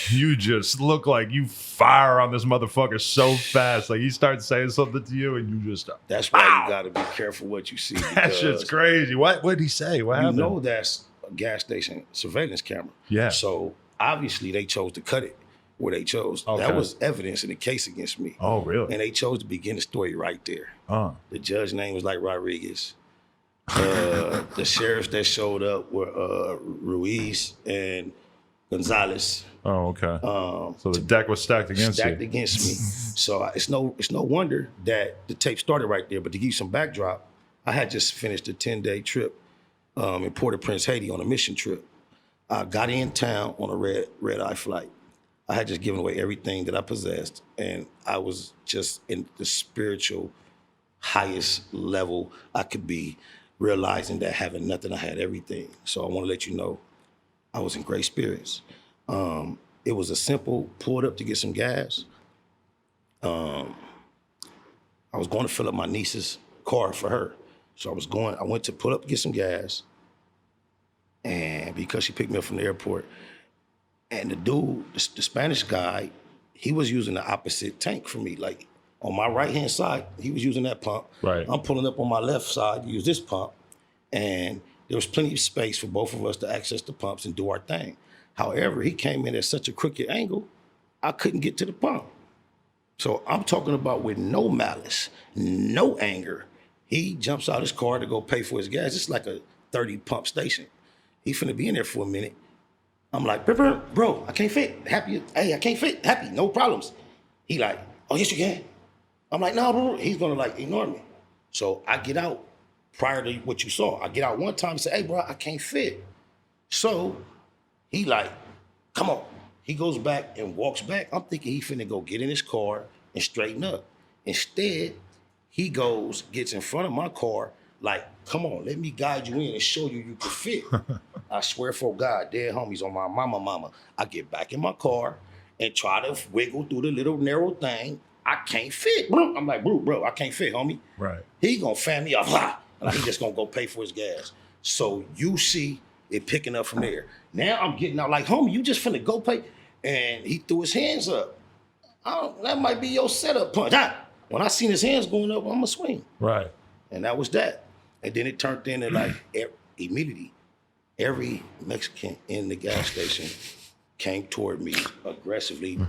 Speaker 1: You just look like you fire on this motherfucker so fast. Like, he starts saying something to you and you just...
Speaker 2: That's why you got to be careful what you see.
Speaker 1: That shit's crazy. What did he say? What happened?
Speaker 2: You know that's a gas station surveillance camera.
Speaker 1: Yeah.
Speaker 2: So obviously they chose to cut it where they chose.
Speaker 1: Okay.
Speaker 2: That was evidence in the case against me.
Speaker 1: Oh, really?
Speaker 2: And they chose to begin the story right there. The judge's name was like Rodriguez. The sheriffs that showed up were Ruiz and Gonzalez.
Speaker 1: Oh, okay. So the deck was stacked against you.
Speaker 2: Stacked against me. So it's no wonder that the tape started right there. But to give you some backdrop, I had just finished a 10-day trip in Port-au-Prince, Haiti on a mission trip. I got in town on a red-eye flight. I had just given away everything that I possessed, and I was just in the spiritual highest level I could be, realizing that having nothing, I had everything. So I want to let you know I was in great spirits. It was a simple pulled up to get some gas. I was going to fill up my niece's car for her. So I went to pull up to get some gas. And because she picked me up from the airport, and the dude, the Spanish guy, he was using the opposite tank for me. Like, on my right-hand side, he was using that pump.
Speaker 1: Right.
Speaker 2: I'm pulling up on my left side to use this pump. And there was plenty of space for both of us to access the pumps and do our thing. However, he came in at such a crooked angle, I couldn't get to the pump. So I'm talking about with no malice, no anger. He jumps out his car to go pay for his gas. It's like a 30 pump station. He finna be in there for a minute. I'm like, bro, I can't fit. Happy, hey, I can't fit. Happy, no problems. He like, oh, yes, you can. I'm like, no, bro. He's gonna like ignore me. So I get out prior to what you saw. I get out one time and say, hey, bro, I can't fit. So he like, come on. He goes back and walks back. I'm thinking he finna go get in his car and straighten up. Instead, he goes, gets in front of my car, like, come on, let me guide you in and show you can fit. I swear for God, dead homies on my mama. I get back in my car and try to wiggle through the little narrow thing. I can't fit, bro. I'm like, bro, I can't fit, homie.
Speaker 1: Right. He
Speaker 2: gonna fan me off, and he just gonna go pay for his gas. So you see it picking up from there. Now I'm getting out like, homie, you just finna go pay. And he threw his hands up. That might be your setup punch. When I seen his hands going up, I'm gonna swing.
Speaker 1: Right.
Speaker 2: And that was that. And then it turned into like immediately, every Mexican in the gas station came toward me aggressively,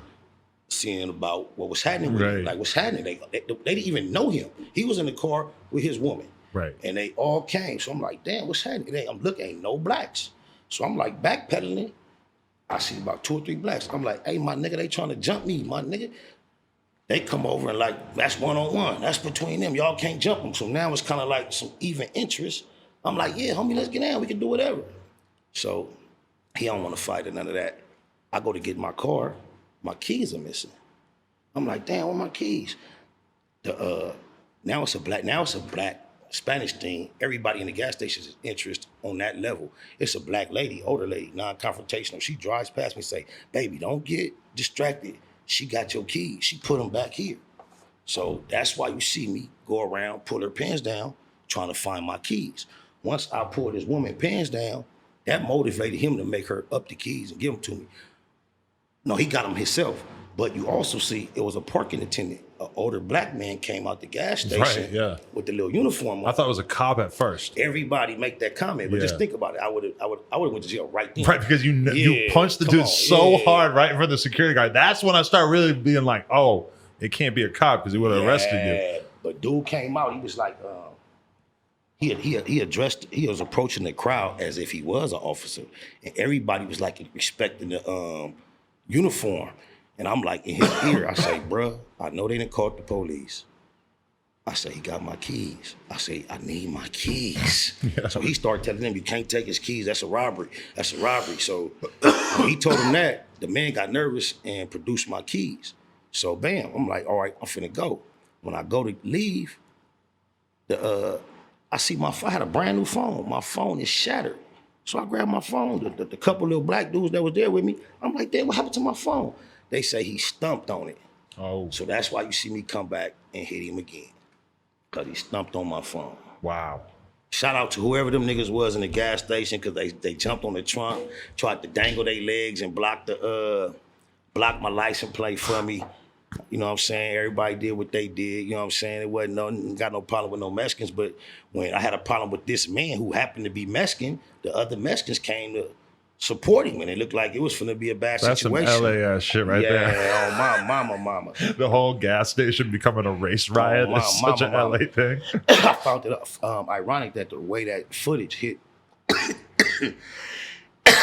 Speaker 2: seeing about what was happening with him. Like, what's happening? They didn't even know him. He was in the car with his woman.
Speaker 1: Right.
Speaker 2: And they all came. So I'm like, damn, what's happening? I'm looking, ain't no blacks. So I'm like backpedaling. I see about 2 or 3 blacks. I'm like, hey, my nigga, they trying to jump me, my nigga. They come over and like, that's one-on-one. That's between them. Y'all can't jump them. So now it's kind of like some even interest. I'm like, yeah, homie, let's get down. We can do whatever. So he don't want to fight or none of that. I go to get my car. My keys are missing. I'm like, damn, where my keys? Now it's a black Spanish thing. Everybody in the gas station is interested on that level. It's a black lady, older lady, non-confrontational. She drives past me, say, baby, don't get distracted. She got your keys. She put them back here. So that's why you see me go around, pull her pants down, trying to find my keys. Once I pulled this woman pants down, that motivated him to make her up the keys and give them to me. No, he got them himself. But you also see it was a parking attendant. An older black man came out the gas station with the little uniform on.
Speaker 1: I thought it was a cop at first.
Speaker 2: Everybody make that comment, but just think about it. I would have went to jail right then.
Speaker 1: Right, because you punched the dude so hard right in front of the security guard. That's when I start really being like, oh, it can't be a cop because he would have arrested you.
Speaker 2: But dude came out. He was like, he was approaching the crowd as if he was an officer, and everybody was like expecting the uniform. And I'm like in his ear, I say, bruh, I know they didn't call the police. I say, he got my keys. I say, I need my keys. Yeah. So he started telling them, you can't take his keys. That's a robbery. That's a robbery. So when he told him that, the man got nervous and produced my keys. So bam, I'm like, all right, I'm finna go. When I go to leave, I see I had a brand new phone. My phone is shattered. So I grabbed my phone. The couple little black dudes that was there with me, I'm like, damn, what happened to my phone? They say he stumped on it. Oh. So that's why you see me come back and hit him again. Because he stumped on my phone.
Speaker 1: Wow.
Speaker 2: Shout out to whoever them niggas was in the gas station because they jumped on the trunk, tried to dangle their legs and block my license plate for me. You know what I'm saying? Everybody did what they did. You know what I'm saying? It wasn't got no problem with no Mexicans, but when I had a problem with this man who happened to be Mexican, the other Mexicans came to support him, and it looked like it was finna be a bad situation.
Speaker 1: That's some LA ass shit right there.
Speaker 2: Yeah, oh, mama.
Speaker 1: The whole gas station becoming a race riot is such an LA thing.
Speaker 2: I found it ironic that the way that footage hit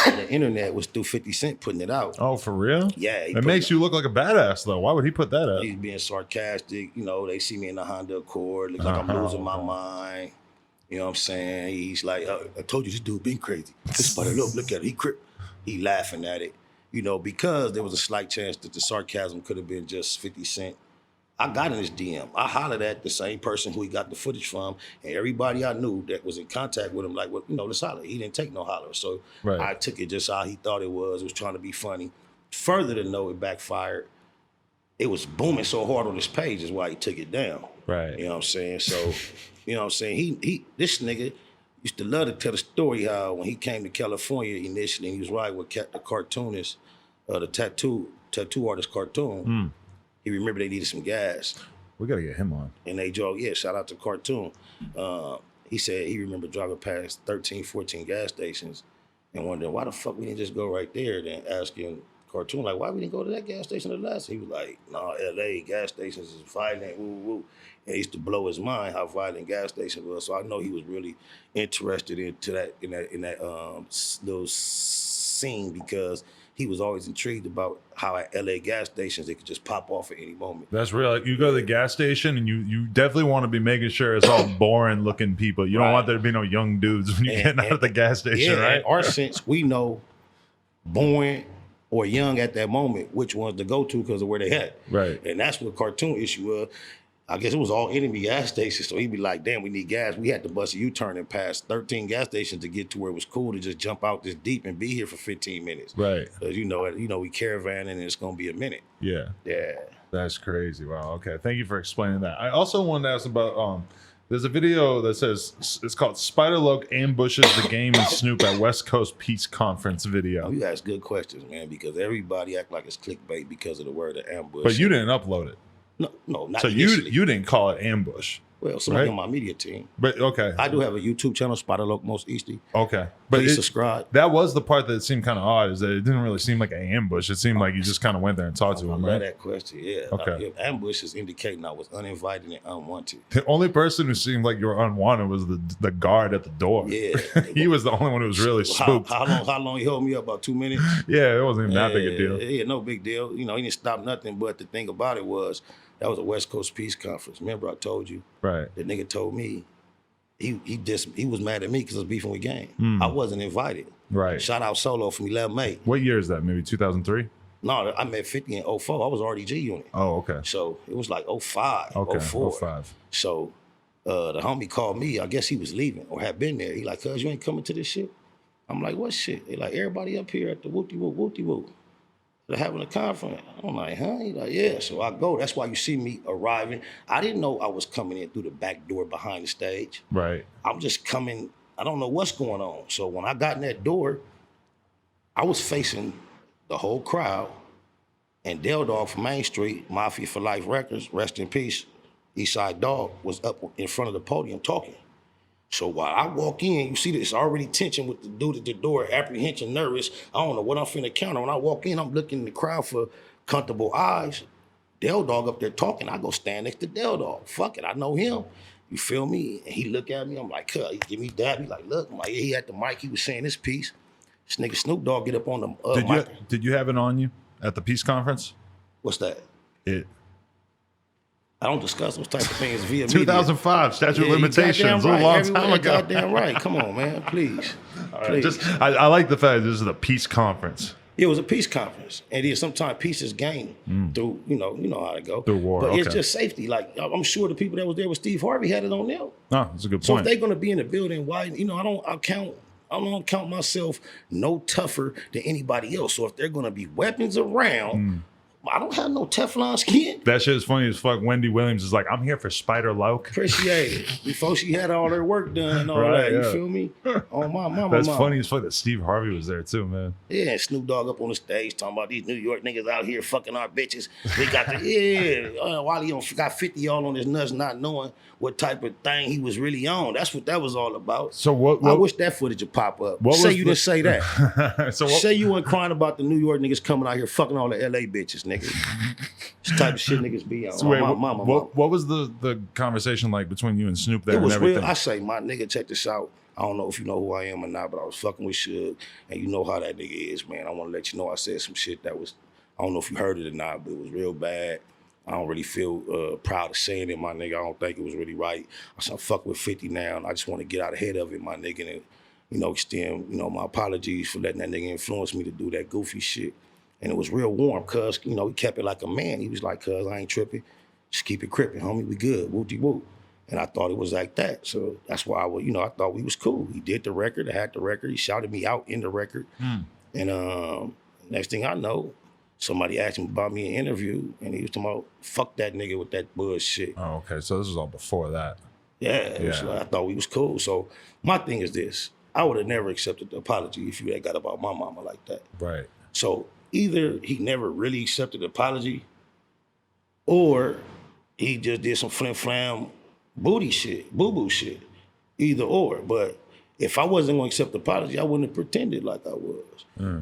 Speaker 2: the internet was through 50 Cent putting it out.
Speaker 1: Oh, for real?
Speaker 2: Yeah.
Speaker 1: It makes you look like a badass, though. Why would he put that up?
Speaker 2: He's being sarcastic. You know, they see me in the Honda Accord. Look like I'm losing my mind. You know what I'm saying? He's like, I told you this dude been crazy. Look at it. He laughing at it. You know, because there was a slight chance that the sarcasm could have been just 50 Cent. I got in his DM. I hollered at the same person who he got the footage from, and everybody I knew that was in contact with him, like, well, you know, let's holler. He didn't take no holler. So I took it just how he thought it was. It was trying to be funny. Further to know, it backfired. It was booming so hard on his page is why he took it down. Right. You know what I'm saying? So, you know what I'm saying? This nigga used to love to tell the story how when he came to California initially, he was riding with the cartoonist, the tattoo artist Cartoon. He remembered they needed some gas.
Speaker 1: We got to get him on.
Speaker 2: And they drove, shout out to Cartoon. He said he remembered driving past 13, 14 gas stations and wondering why the fuck we didn't just go right there, then asking Cartoon, like, why we didn't go to that gas station the last? He was like, nah, LA gas stations is violent, woo, woo. And it used to blow his mind how violent gas stations was. So I know he was really interested in that little scene because he was always intrigued about how at LA gas stations they could just pop off at any moment.
Speaker 1: That's real. Like, you go to the gas station and you definitely want to be making sure it's all boring looking people. You don't want there to be no young dudes when you're getting out of the gas station, right?
Speaker 2: In our sense, we know boring or young at that moment which ones to go to because of where they at. Right. And that's what Cartoon issue was. I guess it was all enemy gas stations, so he'd be like, damn, we need gas. We had to bust a U-turn and pass 13 gas stations to get to where it was cool to just jump out this deep and be here for 15 minutes. Right. Because you know, we caravanning and it's going to be a minute.
Speaker 1: Yeah. Yeah. That's crazy. Wow. Okay. Thank you for explaining that. I also wanted to ask about, there's a video that says, it's called Spider Loc ambushes the game and Snoop at West Coast Peace Conference video.
Speaker 2: Oh, you ask good questions, man, because everybody act like it's clickbait because of the word of ambush.
Speaker 1: But you didn't upload it.
Speaker 2: No, not
Speaker 1: so
Speaker 2: initially.
Speaker 1: you didn't call it ambush.
Speaker 2: Well, somebody
Speaker 1: Right.
Speaker 2: on my media team.
Speaker 1: But okay.
Speaker 2: I do have a YouTube channel, Spider Loc Most Easty.
Speaker 1: Okay. But
Speaker 2: Please subscribe.
Speaker 1: That was the part that seemed kind of odd, is that it didn't really seem like an ambush. It seemed like you just kind of went there and talked to
Speaker 2: I
Speaker 1: him,
Speaker 2: love
Speaker 1: right?
Speaker 2: that question. Yeah.
Speaker 1: Okay.
Speaker 2: Ambush is indicating I was uninvited and unwanted.
Speaker 1: The only person who seemed like you were unwanted was the guard at the door.
Speaker 2: Yeah.
Speaker 1: He was the only one who was really spooked.
Speaker 2: How long he held me up? About 2 minutes?
Speaker 1: Yeah, it wasn't even that big a deal.
Speaker 2: Yeah, no big deal. You know, he didn't stop nothing. But the thing about it was, that was a West Coast Peace Conference. Remember I told you?
Speaker 1: Right.
Speaker 2: The nigga told me he was mad at me because I was beefing with Game. I wasn't invited.
Speaker 1: Right.
Speaker 2: Shout out Solo from 11 May.
Speaker 1: What year is that? Maybe 2003?
Speaker 2: No, I met 50 in 04. I was RDG unit.
Speaker 1: Oh, okay.
Speaker 2: So it was like 05,
Speaker 1: Okay,
Speaker 2: 04.
Speaker 1: 05.
Speaker 2: So the homie called me. I guess he was leaving or had been there. He like, cuz you ain't coming to this shit? I'm like, what shit? They like, everybody up here at the whoop-de-whoop. They're having a conference. I'm like, huh? He like, yeah. So I go. That's why you see me arriving. I didn't know I was coming in through the back door behind the stage.
Speaker 1: Right.
Speaker 2: I'm just coming. I don't know what's going on. So when I got in that door, I was facing the whole crowd. And Del Dog from Main Street, Mafia for Life Records, rest in peace, Eastside Dog, was up in front of the podium talking. So while I walk in, you see this already tension with the dude at the door, apprehension, nervous. I don't know what I'm finna counter. When I walk in, I'm looking in the crowd for comfortable eyes. Del Dog up there talking. I go stand next to Del Dog. Fuck it, I know him. You feel me? And he look at me. I'm like, he give me that. He like, look. I'm like, yeah, he had the mic. He was saying this piece. This nigga Snoop Dogg get up on the mic.
Speaker 1: Did you have it on you at the peace conference?
Speaker 2: What's that?
Speaker 1: I
Speaker 2: don't discuss those type of things via
Speaker 1: 2005 statute of limitations, a long time ago.
Speaker 2: Goddamn right. Come on, man. Please. Please.
Speaker 1: I like the fact this is a peace conference.
Speaker 2: It was a peace conference, and then sometimes peace is gained through, you know how to go.
Speaker 1: Through war,
Speaker 2: but it's
Speaker 1: okay.
Speaker 2: just safety. Like I'm sure the people that was there with Steve Harvey had it on them.
Speaker 1: Oh, that's a good point.
Speaker 2: So if they're gonna be in the building, why? You know, I don't count myself no tougher than anybody else. So if they're gonna be weapons around. I don't have no Teflon skin.
Speaker 1: That shit is funny as fuck. Wendy Williams is like, I'm here for Spider Loc.
Speaker 2: Appreciate it. Before she had all her work done and all
Speaker 1: Right,
Speaker 2: that, you
Speaker 1: yeah.
Speaker 2: feel me? Oh, my mama.
Speaker 1: That's funny as fuck that Steve Harvey was there too, man.
Speaker 2: Yeah, and Snoop Dogg up on the stage talking about these New York niggas out here fucking our bitches. They got while he got 50 all on his nuts, not knowing what type of thing he was really on. That's what that was all about.
Speaker 1: So what
Speaker 2: I wish that footage would pop up. Say you didn't say that. Say you weren't crying about the New York niggas coming out here fucking all the LA bitches, nigga. This type of shit niggas be on.
Speaker 1: So wait,
Speaker 2: mama.
Speaker 1: What was the conversation like between you and Snoop there?
Speaker 2: It was
Speaker 1: and everything?
Speaker 2: real. I say, my nigga, check this out. I don't know if you know who I am or not, but I was fucking with Suge, and you know how that nigga is, man. I want to let you know I said some shit that was, I don't know if you heard it or not, but it was real bad. I don't really feel proud of saying it, my nigga. I don't think it was really right. I said, I'm fucking with 50 now, and I just want to get out ahead of it, my nigga, and, extend, my apologies for letting that nigga influence me to do that goofy shit. And it was real warm, cuz, he kept it like a man. He was like, cuz, I ain't tripping. Just keep it crippin', homie. We good. Whoop-de-whoop. And I thought it was like that. So that's why I thought we was cool. He did the record. I had the record. He shouted me out in the record. And next thing I know, somebody asked him about me in an interview, and he was talking about, fuck that nigga with that bullshit.
Speaker 1: Oh, okay. So this was all before that.
Speaker 2: Yeah. It was like, I thought we was cool. So my thing is this. I would have never accepted the apology if you had got about my mama like that.
Speaker 1: Right.
Speaker 2: So either he never really accepted the apology, or he just did some flim-flam booty shit, boo-boo shit. Either or. But if I wasn't going to accept the apology, I wouldn't have pretended like I was.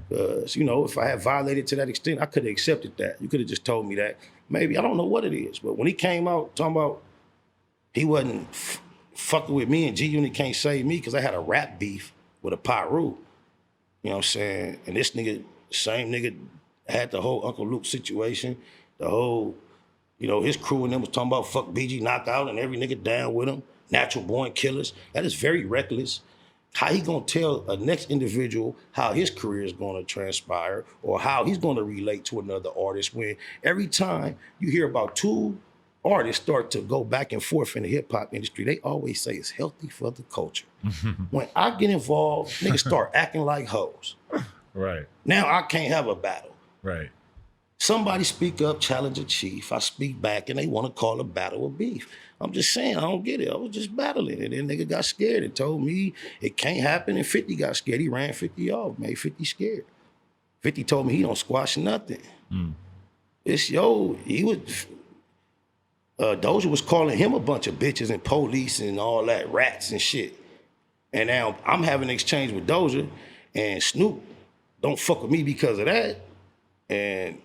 Speaker 2: Because, if I had violated to that extent, I could have accepted that. You could have just told me that. Maybe, I don't know what it is. But when he came out talking about he wasn't fucking with me and G-Unit can't save me because I had a rap beef with a Pyru. You know what I'm saying? And this nigga, same nigga, had the whole Uncle Luke situation, the whole, his crew and them was talking about fuck BG Knock Out and every nigga down with him, natural born killers. That is very reckless. How he gonna tell a next individual how his career is gonna transpire or how he's gonna relate to another artist when every time you hear about two artists start to go back and forth in the hip hop industry, they always say it's healthy for the culture. When I get involved, niggas start acting like hoes.
Speaker 1: Right.
Speaker 2: Now I can't have a battle.
Speaker 1: Right.
Speaker 2: Somebody speak up, challenge a chief. I speak back, and they want to call a battle of beef. I'm just saying, I don't get it. I was just battling, and then nigga got scared and told me it can't happen, and 50 got scared. He ran 50 off, made 50 scared. 50 told me he don't squash nothing. He was, Doja was calling him a bunch of bitches and police and all that, rats and shit. And now I'm having an exchange with Doja, and Snoop don't fuck with me because of that. And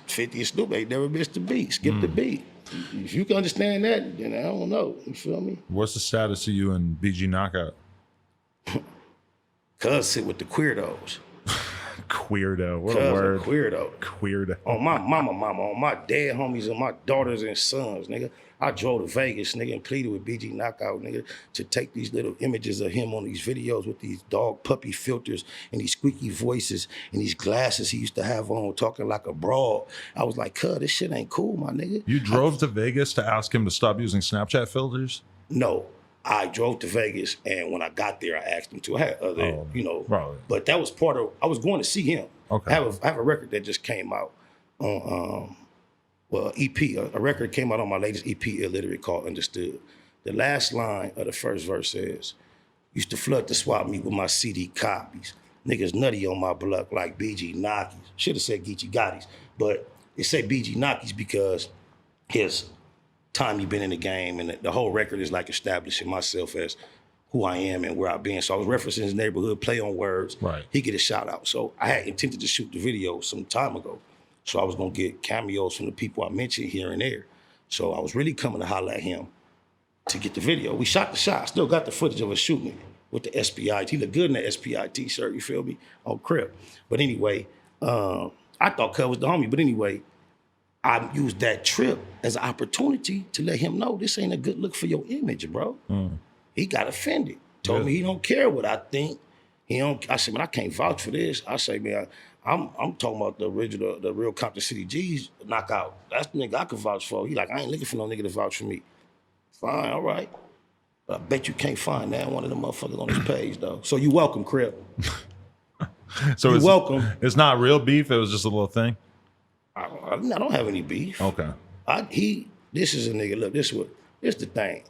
Speaker 2: 50 and Snoop ain't never missed a beat, skip the beat. If you can understand that, then I don't know. You feel me?
Speaker 1: What's the status of you and BG Knockout?
Speaker 2: Cuz sit with the queerdos.
Speaker 1: Queerdo. What
Speaker 2: Cuz
Speaker 1: a word.
Speaker 2: Queerdo.
Speaker 1: Queerdo.
Speaker 2: On my mama, on my dead homies and my daughters and sons, nigga. I drove to Vegas, nigga, and pleaded with BG Knockout, nigga, to take these little images of him on these videos with these dog puppy filters and these squeaky voices and these glasses he used to have on, talking like a broad. I was like, cuz, this shit ain't cool, my nigga.
Speaker 1: You drove to Vegas to ask him to stop using Snapchat filters?
Speaker 2: No. I drove to Vegas, and when I got there, I asked him to. I had other,
Speaker 1: probably.
Speaker 2: But that was part of, I was going to see him.
Speaker 1: Okay.
Speaker 2: I have a record that just came out on, EP. A record came out on my latest EP, Illiterate, called Understood. The last line of the first verse says, used to flood the swap meet with my CD copies. Niggas nutty on my block like BG Knockies. Should have said Geechee Gotties, but it say BG Knockies because his time he been in the game, and the whole record is like establishing myself as who I am and where I've been. So I was referencing his neighborhood, play on words.
Speaker 1: Right.
Speaker 2: He get a shout out. So I had intended to shoot the video some time ago. So I was gonna get cameos from the people I mentioned here and there. So I was really coming to holler at him to get the video. We shot the shot. I still got the footage of us shooting it with the SPI. He looked good in the SPI t-shirt, you feel me? On Crip. But anyway, I thought Cuz was the homie. But anyway, I used that trip as an opportunity to let him know this ain't a good look for your image, bro. He got offended. Told me he don't care what I think. I said, man, I can't vouch for this. I say, man, I'm talking about the real Compton City G's knockout. That's the nigga I can vouch for. He like, I ain't looking for no nigga to vouch for me. Fine, all right. But I bet you can't find that one of them motherfuckers on this page, though. So you welcome, Crip.
Speaker 1: So
Speaker 2: you're welcome.
Speaker 1: It's not real beef. It was just a little thing.
Speaker 2: I don't have any beef.
Speaker 1: Okay.
Speaker 2: This is a nigga. Look, this the thing.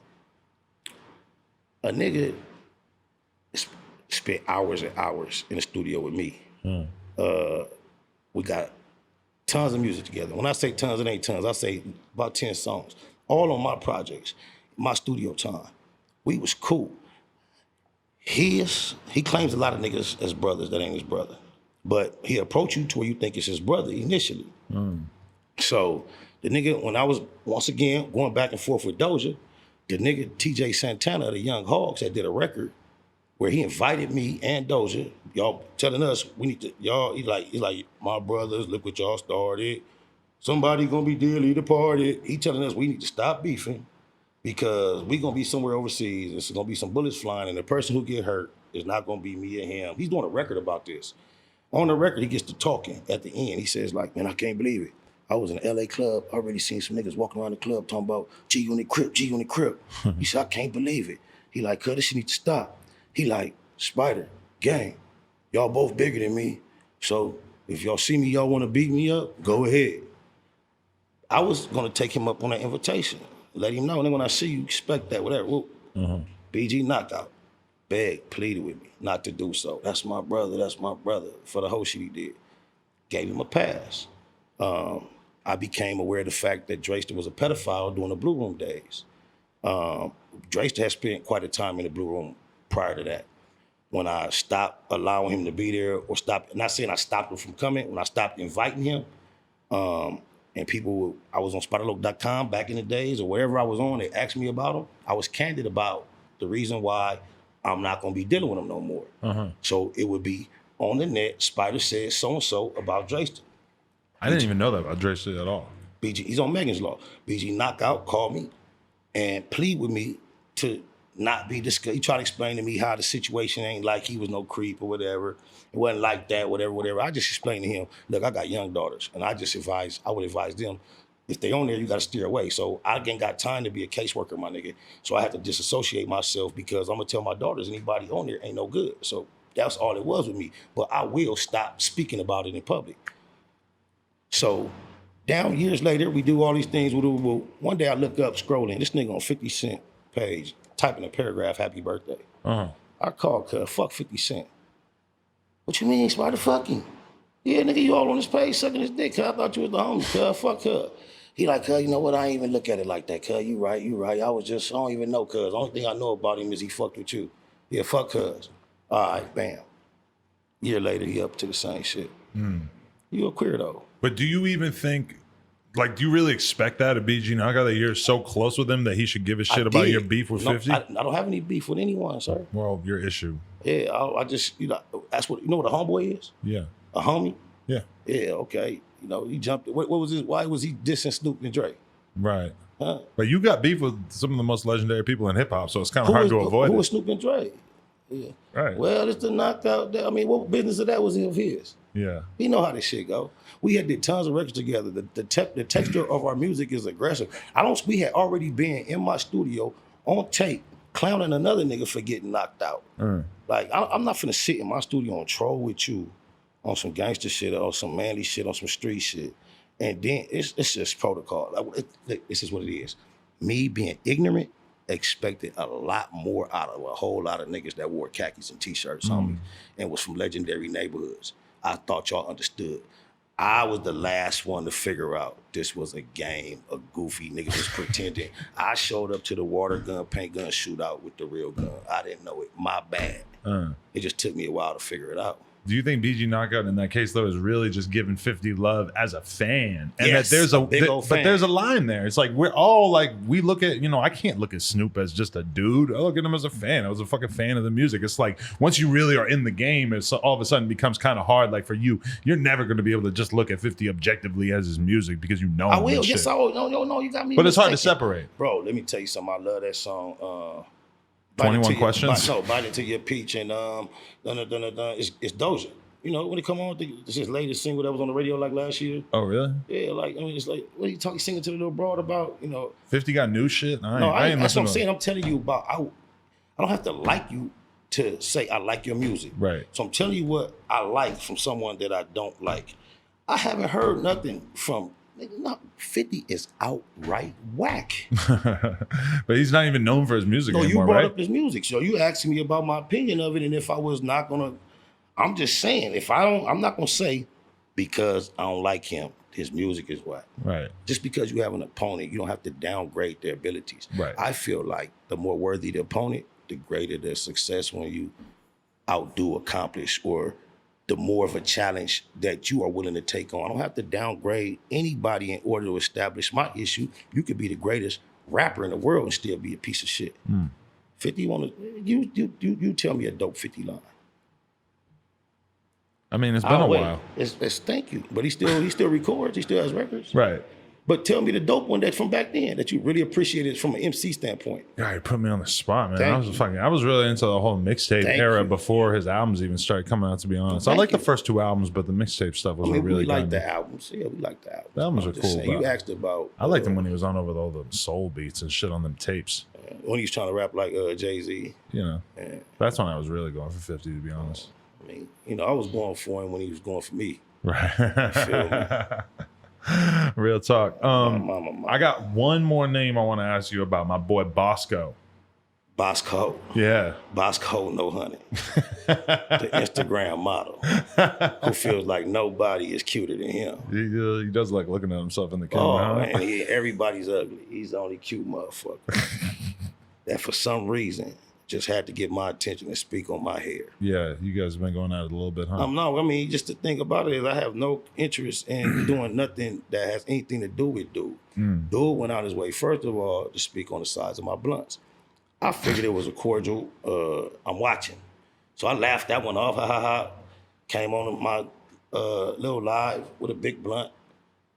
Speaker 2: A nigga spent hours and hours in the studio with me. We got tons of music together. When I say tons, it ain't tons. I say about 10 songs, all on my projects, my studio time. We was cool. He claims a lot of niggas as brothers that ain't his brother. But he approached you to where you think it's his brother initially. So the nigga, when I was, once again, going back and forth with Doja, the nigga TJ Santana of the Young Hogs had did a record where he invited me and Doja, y'all telling us we need to, y'all, he's like, my brothers, look what y'all started. Somebody gonna be dearly departed. He telling us we need to stop beefing because we gonna be somewhere overseas. There's gonna be some bullets flying and the person who get hurt is not gonna be me or him. He's doing a record about this. On the record, he gets to talking at the end. He says like, man, I can't believe it. I was in an LA club. I already seen some niggas walking around the club talking about G-Unit Crip, G-Unit Crip. He said, I can't believe it. He like, cuz this shit need to stop. He like, Spider, gang, y'all both bigger than me. So if y'all see me, y'all wanna beat me up, go ahead. I was gonna take him up on that invitation. Let him know, and then when I see you, expect that, whatever. BG Knockout, begged, pleaded with me not to do so. That's my brother, for the whole shit he did. Gave him a pass. I became aware of the fact that Dresta was a pedophile during the Blue Room days. Dresta had spent quite a time in the Blue Room prior to that. When I stopped allowing him to be there, or stopped, not saying I stopped him from coming, when I stopped inviting him, and people, I was on SpiderLoc.com back in the days, or wherever I was on, they asked me about him, I was candid about the reason why I'm not gonna be dealing with him no more. So it would be on the net, Spider said so-and-so about Dresta.
Speaker 1: I didn't even know that about Dresta at all.
Speaker 2: BG, he's on Megan's Law. BG Knockout called me and plead with me to not be discussed. He tried to explain to me how the situation ain't like he was no creep or whatever. It wasn't like that, whatever. I just explained to him, look, I got young daughters, and I would advise them, if they on there, you gotta steer away. So I ain't got time to be a caseworker, my nigga. So I have to disassociate myself because I'm gonna tell my daughters anybody on there ain't no good. So that's all it was with me. But I will stop speaking about it in public. So down years later, we do all these things. One day I look up, scrolling, this nigga on 50 Cent page, typing a paragraph, happy birthday. I called cuz, fuck 50 Cent. What you mean, Spider, fucking? Yeah, nigga, you all on this page sucking his dick, cuz I thought you was the homie, cuz, fuck her. He like, cuz, you know what? I ain't even look at it like that, cuz. You right. I don't even know, cuz. The only thing I know about him is he fucked with you. Yeah, fuck cuz. All right, bam. Year later, he up to the same shit. You a queer
Speaker 1: But do you even think, like, do you really expect that of BG Knockout, that you're so close with him that he should give a shit about your beef with 50?
Speaker 2: I don't have any beef with anyone, sir.
Speaker 1: Well, your issue.
Speaker 2: Yeah, I just, that's what, you know what a homeboy is?
Speaker 1: Yeah.
Speaker 2: A homie?
Speaker 1: Yeah.
Speaker 2: Yeah, okay. He jumped. What was his? Why was he dissing Snoop and Dre?
Speaker 1: Right.
Speaker 2: Huh?
Speaker 1: But you got beef with some of the most legendary people in hip hop, so it's kind of hard to avoid
Speaker 2: Who
Speaker 1: it.
Speaker 2: was Snoop and Dre? Yeah.
Speaker 1: Right.
Speaker 2: Well, it's the knockout. I mean, what business of that was of his?
Speaker 1: Yeah.
Speaker 2: You know how this shit go. We had did tons of records together. The texture of our music is aggressive. We had already been in my studio on tape clowning another nigga for getting knocked out. Like, I'm not finna sit in my studio and troll with you on some gangster shit or some manly shit, on some street shit. And then it's just protocol. Like, this is what it is. Me being ignorant expected a lot more out of a whole lot of niggas that wore khakis and t-shirts on me and was from legendary neighborhoods. I thought y'all understood. I was the last one to figure out this was a game, a goofy niggas was pretending. I showed up to the water gun, paint gun shootout with the real gun. I didn't know it. My bad. It just took me a while to figure it out.
Speaker 1: Do you think BG Knockout in that case though is really just giving 50 love as a fan, and
Speaker 2: yes,
Speaker 1: that there's
Speaker 2: but
Speaker 1: there's a line there? It's like we're all like, we look at, I can't look at Snoop as just a dude. I look at him as a fan. I was a fucking fan of the music. It's like once you really are in the game, it's all of a sudden becomes kind of hard. Like for you, you're never going to be able to just look at 50 objectively as his music because you know.
Speaker 2: I will. Yes, I will. No, you got me.
Speaker 1: But it's hard to separate,
Speaker 2: bro. Let me tell you something. I love that song.
Speaker 1: 21 Questions.
Speaker 2: Bite into your peach and it's Doja. When it come on, it's his latest single that was on the radio like last year.
Speaker 1: Oh, really?
Speaker 2: Yeah, it's like, what are you talking, singing to the little broad about,
Speaker 1: 50 got new shit?
Speaker 2: I ain't that's what I'm saying. I'm telling you about, I don't have to like you to say I like your music.
Speaker 1: Right.
Speaker 2: So I'm telling you what I like from someone that I don't like. I haven't heard nothing from, 50 is outright whack.
Speaker 1: But he's not even known for his music anymore,
Speaker 2: you brought
Speaker 1: right?
Speaker 2: up his music. So you asking me about my opinion of it, and if I was not gonna, I'm just saying, I'm not gonna say because I don't like him, his music is whack.
Speaker 1: Right.
Speaker 2: Just because you have an opponent, you don't have to downgrade their abilities.
Speaker 1: Right.
Speaker 2: I feel like the more worthy the opponent, the greater the success when you outdo, accomplish, or the more of a challenge that you are willing to take on. I don't have to downgrade anybody in order to establish my issue. You could be the greatest rapper in the world and still be a piece of shit. 50, you tell me a dope 50 line.
Speaker 1: I mean, it's been a while.
Speaker 2: It's thank you. But he still records, he still has records.
Speaker 1: Right.
Speaker 2: But tell me the dope one that's from back then that you really appreciated from an MC standpoint.
Speaker 1: God, you put me on the spot, man. I was really into the whole mixtape era before his albums even started coming out, to be honest. I like the first two albums, but the mixtape stuff was really
Speaker 2: we like the albums. Yeah, we like the albums.
Speaker 1: The albums are cool.
Speaker 2: You asked about
Speaker 1: I liked him when he was on over all the soul beats and shit on them tapes.
Speaker 2: When he was trying to rap like Jay-Z.
Speaker 1: That's when I was really going for 50, to be honest.
Speaker 2: I mean, I was going for him when he was going for me.
Speaker 1: Right.
Speaker 2: You feel me?
Speaker 1: Real talk. I got one more name I want to ask you about. My boy Bosco.
Speaker 2: Bosco.
Speaker 1: Yeah.
Speaker 2: Bosco No Honey. The Instagram model who feels like nobody is cuter than him.
Speaker 1: He does like looking at himself in the camera.
Speaker 2: Oh, man, everybody's ugly. He's the only cute motherfucker. That for some reason just had to get my attention and speak on my hair.
Speaker 1: Yeah, you guys have been going at it a little bit, huh?
Speaker 2: No, just the thing about it is I have no interest in doing nothing that has anything to do with dude. Dude went out his way, first of all, to speak on the size of my blunts. I figured it was a cordial, I'm watching. So I laughed that one off, ha ha ha. Came on my little live with a big blunt.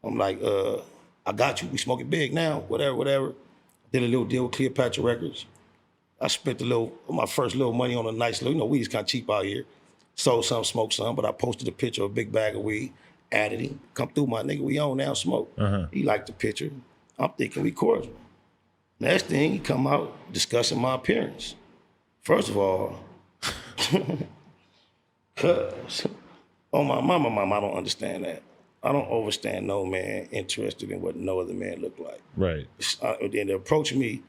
Speaker 2: I'm like, I got you, we smoking big now, whatever. Did a little deal with Cleopatra Records. I spent my first little money on a nice little, weed's kind of cheap out here. Sold some, smoked some, but I posted a picture of a big bag of weed, added him, come through my nigga, we on now, smoke. He liked the picture. I'm thinking we cordial. Next thing, he come out discussing my appearance. First of all, cuz, my mama, I don't understand that. I don't understand no man interested in what no other man look like.
Speaker 1: Right.
Speaker 2: Then they approach me,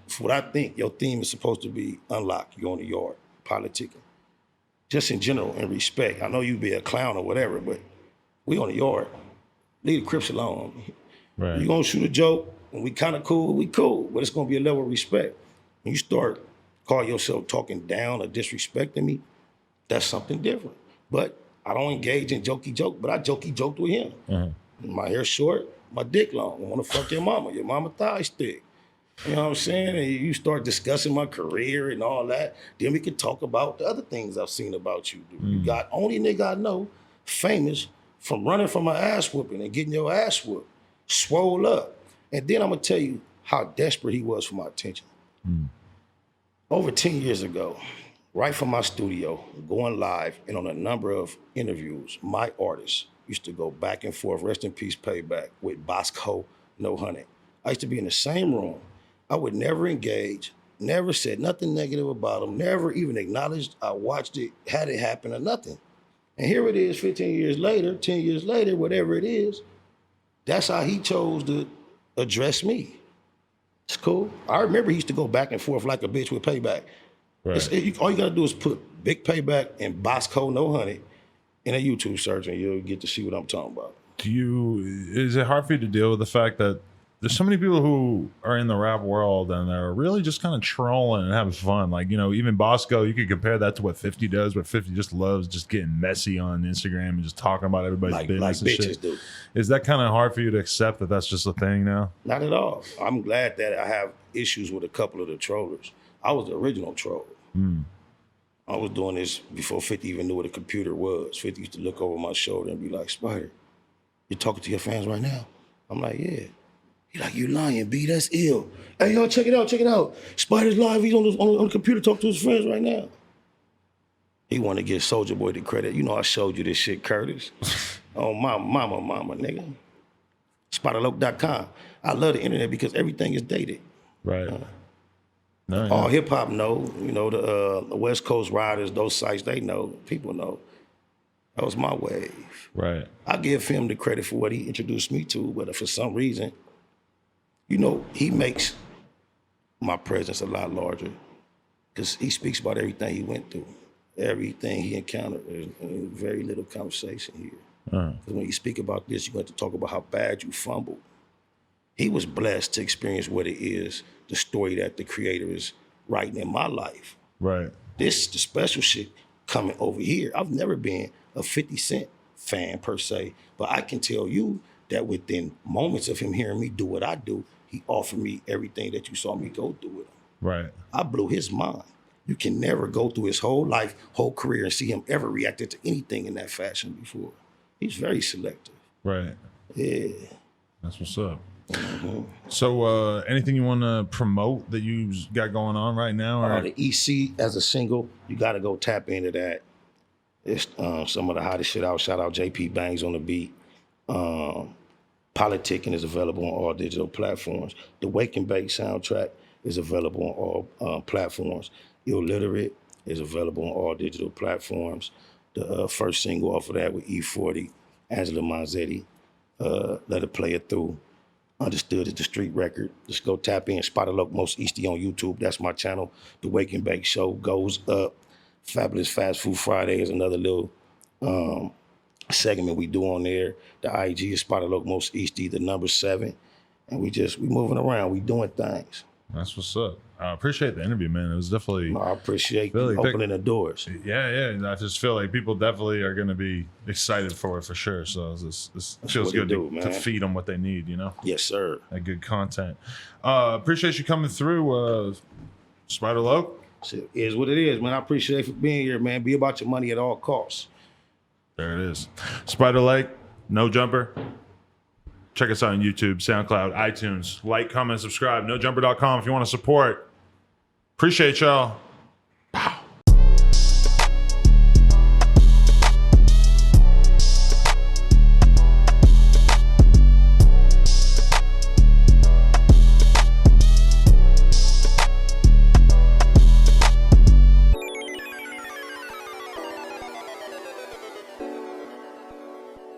Speaker 2: for what I think, your theme is supposed to be unlocked. You go in the yard, politicking. Just in general, in respect. I know you be a clown or whatever, but we on the yard. Leave the Crips alone.
Speaker 1: Right.
Speaker 2: You gonna shoot a joke, and we kind of cool, we cool, but it's gonna be a level of respect. When you start call yourself talking down or disrespecting me, that's something different. But I don't engage in jokey joke, but I jokey joked with him. My hair short, my dick long. I wanna fuck your mama thighs thick. You know what I'm saying? And you start discussing my career and all that, then we can talk about the other things I've seen about you. You got only nigga I know famous from running from my ass whooping and getting your ass whooped, swole up. And then I'm gonna tell you how desperate he was for my attention. Over 10 years ago, right from my studio, going live and on a number of interviews, my artists used to go back and forth, rest in peace, Payback, with Bosco, No Honey. I used to be in the same room. I would never engage, never said nothing negative about him, never even acknowledged I watched it, had it happen or nothing. And here it is 15 years later, 10 years later, whatever it is, that's how he chose to address me. It's cool. I remember he used to go back and forth like a bitch with Payback.
Speaker 1: Right.
Speaker 2: All you gotta do is put Big Payback and Bosco No Honey in a YouTube search and you'll get to see what I'm talking about.
Speaker 1: Is it hard for you to deal with the fact that there's so many people who are in the rap world and they're really just kind of trolling and having fun? Like, you know, even Bosco, you could compare that to what 50 does, but 50 just loves just getting messy on Instagram and just talking about everybody's business and
Speaker 2: bitches
Speaker 1: shit.
Speaker 2: do.
Speaker 1: Is that kind of hard for you to accept that that's just a thing now?
Speaker 2: Not at all. I'm glad that I have issues with a couple of the trollers. I was the original troll. I was doing this before 50 even knew what a computer was. 50 used to look over my shoulder and be like, Spider, you talking to your fans right now? I'm like, yeah. He like, you lying, B, that's ill. Hey, yo, check it out. Spider's live, he's on the computer talking to his friends right now. He want to give Soulja Boy the credit. You know I showed you this shit, Curtis. Oh, mama, nigga. Spiderloc.com. I love the internet because everything is dated.
Speaker 1: Right.
Speaker 2: All hip hop know, you know, the West Coast riders, those sites, they know, people know. That was my wave.
Speaker 1: Right.
Speaker 2: I give him the credit for what he introduced me to, but for some reason, you know, he makes my presence a lot larger because he speaks about everything he went through, everything he encountered. There's very little conversation here. Because when you speak about this, you're going to talk about how bad you fumbled. He was blessed to experience what it is, the story that the creator is writing in my life.
Speaker 1: Right.
Speaker 2: This, the special shit coming over here. I've never been a 50 Cent fan per se, but I can tell you that within moments of him hearing me do what I do, he offered me everything that you saw me go through with him.
Speaker 1: Right.
Speaker 2: I blew his mind. You can never go through his whole life, whole career, and see him ever reacted to anything in that fashion before. He's very selective.
Speaker 1: Right.
Speaker 2: Yeah.
Speaker 1: That's what's up. So anything you want to promote that you got going on right now? Or?
Speaker 2: The EC as a single, you got to go tap into that. It's some of the hottest shit out. Shout out JP Bangs on the beat. Politicking is available on all digital platforms. The Wake and Bake soundtrack is available on all platforms. Illiterate is available on all digital platforms. The first single off of that with E40, Angela Manzetti, Let It Play It Through. Understood is the street record. Just go tap in, Spiderloc Most Easty on YouTube. That's my channel. The Wake and Bake Show goes up. Fabulous Fast Food Friday is another little segment we do on there. The IG is Spiderloc Most Easty, the number 7. And we moving around. We doing things.
Speaker 1: That's what's up. I appreciate the interview, man. It was definitely...
Speaker 2: I appreciate you opening the doors.
Speaker 1: Yeah. I just feel like people definitely are going to be excited for it for sure. So this feels good to feed them what they need, you know?
Speaker 2: Yes, sir.
Speaker 1: That good content. Appreciate you coming through, Spiderloc.
Speaker 2: It is what it is, man. I appreciate you for being here, man. Be about your money at all costs.
Speaker 1: There it is. Spiderloc, No Jumper. Check us out on YouTube, SoundCloud, iTunes. Like, comment, subscribe. NoJumper.com if you want to support. Appreciate y'all.